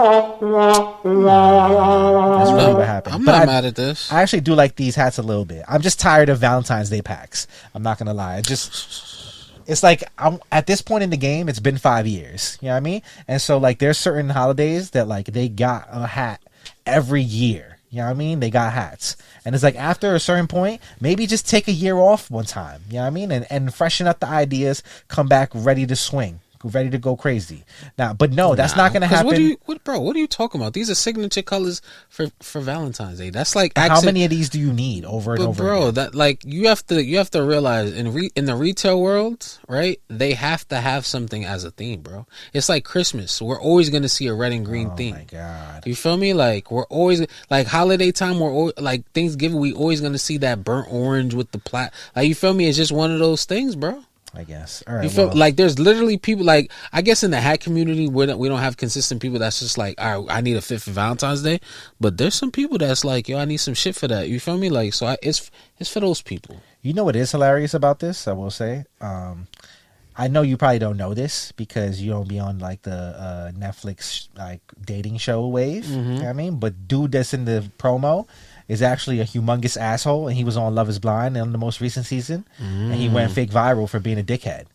[SPEAKER 1] what happened.
[SPEAKER 2] I'm not mad at this.
[SPEAKER 1] I actually do like these hats a little bit. I'm just tired of Valentine's Day packs. I'm not gonna lie. It's like at this point in the game, it's been 5 years. You know what I mean? And so like there's certain holidays that like they got a hat every year. You know what I mean? They got hats. And it's like after a certain point, maybe just take a year off one time. You know what I mean? And freshen up the ideas, come back ready to swing. Ready to go crazy now, but no, that's not going to happen.
[SPEAKER 2] What are you talking about? These are signature colors for Valentine's Day. That's like
[SPEAKER 1] how many of these do you need over and over?
[SPEAKER 2] Bro, again? That like you have to realize in the retail world, right? They have to have something as a theme, bro. It's like Christmas. We're always going to see a red and green theme. Oh my god, you feel me? Like we're always like holiday time. We're always, like Thanksgiving. We always going to see that burnt orange with the plat. Like you feel me? It's just one of those things, bro.
[SPEAKER 1] I guess. All right.
[SPEAKER 2] You feel like there's literally people like I guess in the hat community we don't have consistent people that's just like, all right, I need a fit for Valentine's Day, but there's some people that's like, yo, I need some shit for that. You feel me? Like so, it's for those people.
[SPEAKER 1] You know what is hilarious about this? I will say, I know you probably don't know this because you don't be on like the Netflix like dating show wave. Mm-hmm. You know what I mean? But dude that's in the promo is actually a humongous asshole, and he was on Love is Blind in the most recent season, and he went fake viral for being a dickhead.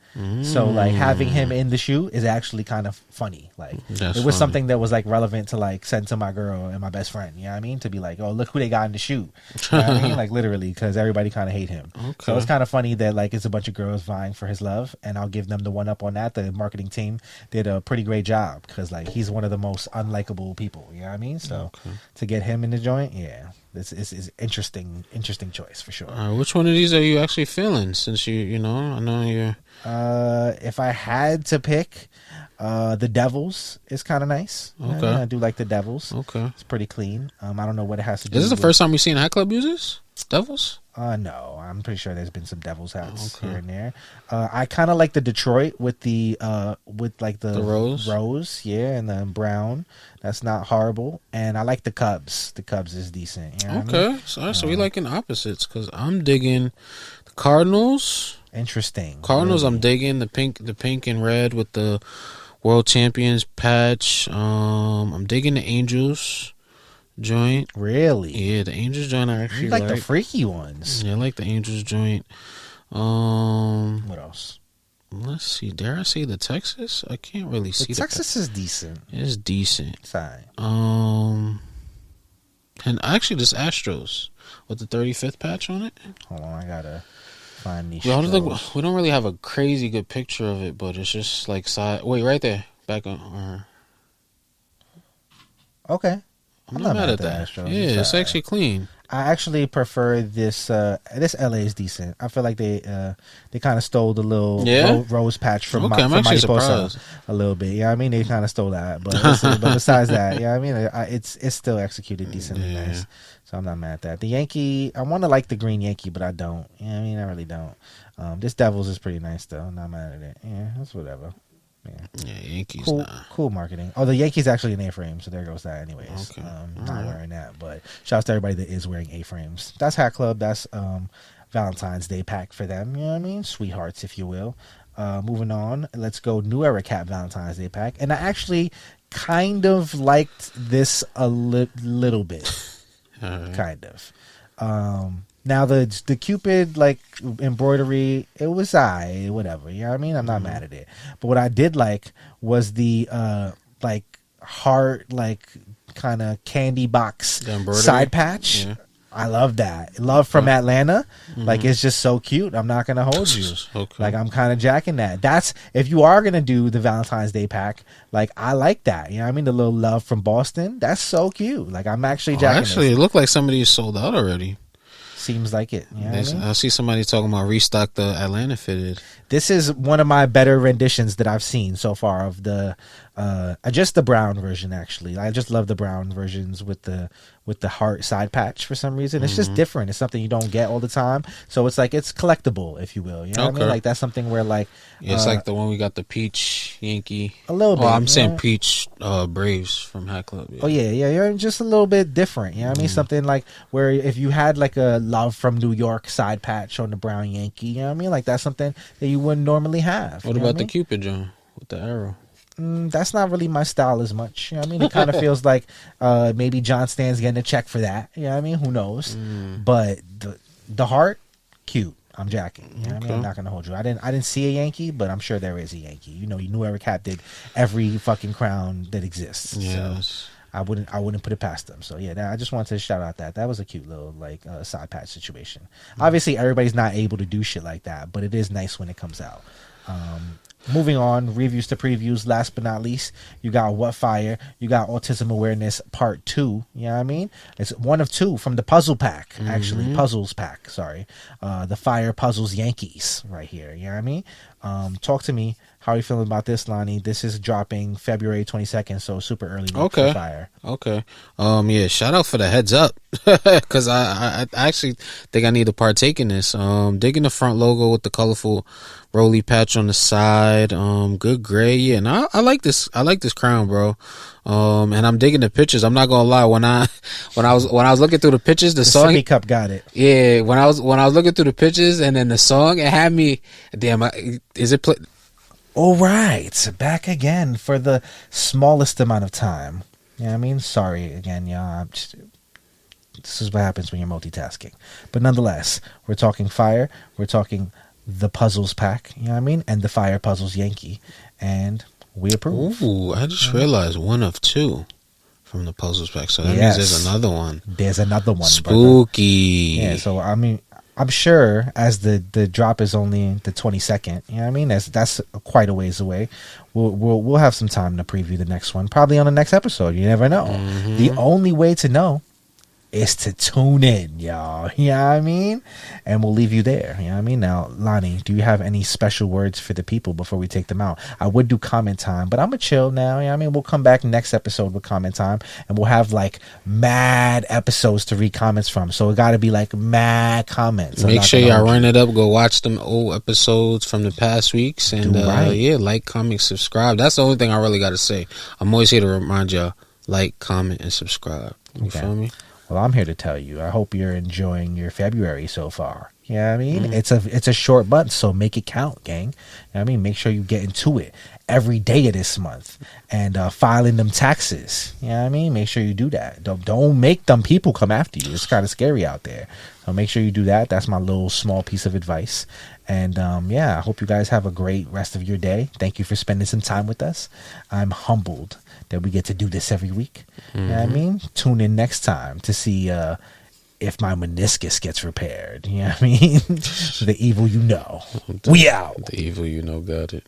[SPEAKER 1] So like having him in the shoot is actually kind of funny. Like it was something that was like relevant to like send to my girl and my best friend. You know what I mean? To be like, oh, look who they got in the shoot. You know what I mean? Like literally, because everybody kind of hate him. Okay. So it's kind of funny that like it's a bunch of girls vying for his love, and I'll give them the one up on that. The marketing team did a pretty great job because like he's one of the most unlikable people. You know what I mean? So to get him in the joint, yeah. This is interesting choice for sure.
[SPEAKER 2] Which one of these are you actually feeling? Since I know you're.
[SPEAKER 1] If I had to pick, the Devils is kind of nice.
[SPEAKER 2] Okay,
[SPEAKER 1] I do like the Devils.
[SPEAKER 2] Okay,
[SPEAKER 1] it's pretty clean. I don't know what it has to do.
[SPEAKER 2] Is this the first time you've seen Hat Club users? Devils?
[SPEAKER 1] No, I'm pretty sure there's been some Devils hats here and there. I kind of like the Detroit with the rose, yeah, and the brown. That's not horrible, and I like the Cubs. The Cubs is decent. You know what I mean?
[SPEAKER 2] So we liking opposites because I'm digging the Cardinals.
[SPEAKER 1] Interesting.
[SPEAKER 2] Cardinals, really. I'm digging the pink and red with the World Champions patch. I'm digging the Angels joint.
[SPEAKER 1] Really?
[SPEAKER 2] Yeah, the Angels joint I actually
[SPEAKER 1] like the freaky ones.
[SPEAKER 2] Yeah, I like the Angels joint.
[SPEAKER 1] What else?
[SPEAKER 2] Let's see. Dare I say the Texas? I can't really see.
[SPEAKER 1] Texas is decent.
[SPEAKER 2] It's decent.
[SPEAKER 1] It's fine.
[SPEAKER 2] And actually, this Astros with the 35th patch on it.
[SPEAKER 1] Hold on, I gotta find these.
[SPEAKER 2] We don't really have a crazy good picture of it, but it's just like side. Wait, right there, back on.
[SPEAKER 1] Okay.
[SPEAKER 2] I'm not mad at that. Astros. Yeah, it's actually clean.
[SPEAKER 1] I actually prefer this. This LA is decent. I feel like they kind of stole the little rose patch from Mariposa a little bit. Yeah, I mean they kind of stole that, but besides that, yeah, I mean it's still executed decently nice. So I'm not mad at that. The Yankee, I want to like the green Yankee, but I don't. Yeah, I mean, I really don't. This Devils is pretty nice though. I'm not mad at it. Yeah, that's whatever.
[SPEAKER 2] Yeah, Yankees.
[SPEAKER 1] Cool marketing. Oh, the Yankees actually an A-frame, so there goes that. Anyways,
[SPEAKER 2] okay.
[SPEAKER 1] Not wearing that, but shout out to everybody that is wearing A-frames. That's Hat Club. That's Valentine's Day pack for them. You know what I mean? Sweethearts, if you will. Moving on, let's go New Era Cat Valentine's Day pack, and I actually kind of liked this a little bit, kind of. Now the Cupid like embroidery, it was whatever. You know what I mean? I'm not mad at it. But what I did like was the like heart like kind of candy box side patch. Yeah. I love that. Love from Atlanta. Like it's just so cute. I'm not gonna hold you. Like I'm kind of jacking that. That's if you are gonna do the Valentine's Day pack. Like I like that. You know what I mean? The little love from Boston. That's so cute. Like I'm actually jacking.
[SPEAKER 2] Actually, it looked like somebody is sold out already.
[SPEAKER 1] Seems like it. You know what I mean?
[SPEAKER 2] I see somebody talking about restock the Atlanta fitted.
[SPEAKER 1] This is one of my better renditions that I've seen so far of the just the brown version. Actually, I just love the brown versions with the heart side patch for some reason. It's just different. It's something you don't get all the time, so it's like it's collectible, if you will. You know what I mean? Like that's something where like
[SPEAKER 2] it's like the one we got the peach Yankee.
[SPEAKER 1] A little bit.
[SPEAKER 2] I'm saying peach Braves from Hat Club. Yeah.
[SPEAKER 1] Oh yeah, you're just a little bit different. You know what I mean? Something like where if you had like a love from New York side patch on the brown Yankee, you know what I mean? Like that's something that you wouldn't normally have.
[SPEAKER 2] What about the Cupid John with the arrow?
[SPEAKER 1] That's not really my style as much. You know what I mean? It kind of feels like maybe John Stan's getting a check for that. You know what I mean? Who knows? But the heart, cute. I'm jacking. You know what I mean? I'm not gonna hold you. I didn't see a Yankee, but I'm sure there is a Yankee. You know, New Era Cat did every fucking crown that exists. Yes. So I wouldn't put it past them. So yeah, I just wanted to shout out that was a cute little like side patch situation. Obviously, everybody's not able to do shit like that, but it is nice when it comes out. Moving on, reviews to previews. Last but not least, you got What Fire. You got Autism Awareness Part 2. You know what I mean? It's one of two from the puzzle pack, actually. Puzzles pack, sorry. The Fire Puzzles Yankees right here. You know what I mean? Talk to me. How are you feeling about this, Lani? This is dropping February 22nd, so super early.
[SPEAKER 2] Okay.
[SPEAKER 1] Fire.
[SPEAKER 2] Okay. Yeah, shout out for the heads up. Because I actually think I need to partake in this. Digging the front logo with the colorful roly patch on the side. Good gray. Yeah, and I like this. I like this crown, bro. And I'm digging the pictures. I'm not gonna lie. When I was looking through the pictures, the song
[SPEAKER 1] Sippy Cup got it.
[SPEAKER 2] Yeah, when I was looking through the pictures and then the song, it had me. Damn, is it?
[SPEAKER 1] All right, back again for the smallest amount of time. You know what I mean? Sorry again, y'all. This is what happens when you're multitasking. But nonetheless, we're talking Fire. We're talking the Puzzles pack. You know what I mean? And the Fire Puzzles Yankee. And we approve.
[SPEAKER 2] Ooh, I just realized one of two from the Puzzles pack. So that means there's another one.
[SPEAKER 1] There's another one.
[SPEAKER 2] Spooky.
[SPEAKER 1] Brother. Yeah, so I mean, I'm sure as the drop is only the 22nd, you know what I mean? That's quite a ways away. We'll have some time to preview the next one, probably on the next episode. You never know. The only way to know is to tune in, y'all. You know what I mean? And we'll leave you there. You know what I mean? Now, Lani, do you have any special words for the people before we take them out? I would do comment time, but I'm going to chill now. You know what I mean? We'll come back next episode with comment time, and we'll have like mad episodes to read comments from. So it got to be like mad comments.
[SPEAKER 2] Make sure y'all run it up. Go watch them old episodes from the past weeks. And yeah, like, comment, subscribe. That's the only thing I really got to say. I'm always here to remind y'all, like, comment, and subscribe. You feel me?
[SPEAKER 1] Well, I'm here to tell you, I hope you're enjoying your February so far. You know what I mean? It's a short month, so make it count, gang. You know what I mean? Make sure you get into it every day of this month and filing them taxes. You know what I mean? Make sure you do that. Don't make them people come after you. It's kind of scary out there. So make sure you do that. That's my little small piece of advice. And yeah, I hope you guys have a great rest of your day. Thank you for spending some time with us. I'm humbled that we get to do this every week. You know what I mean? Tune in next time to see if my meniscus gets repaired. You know what I mean? The evil you know. We out.
[SPEAKER 2] The evil you know got it.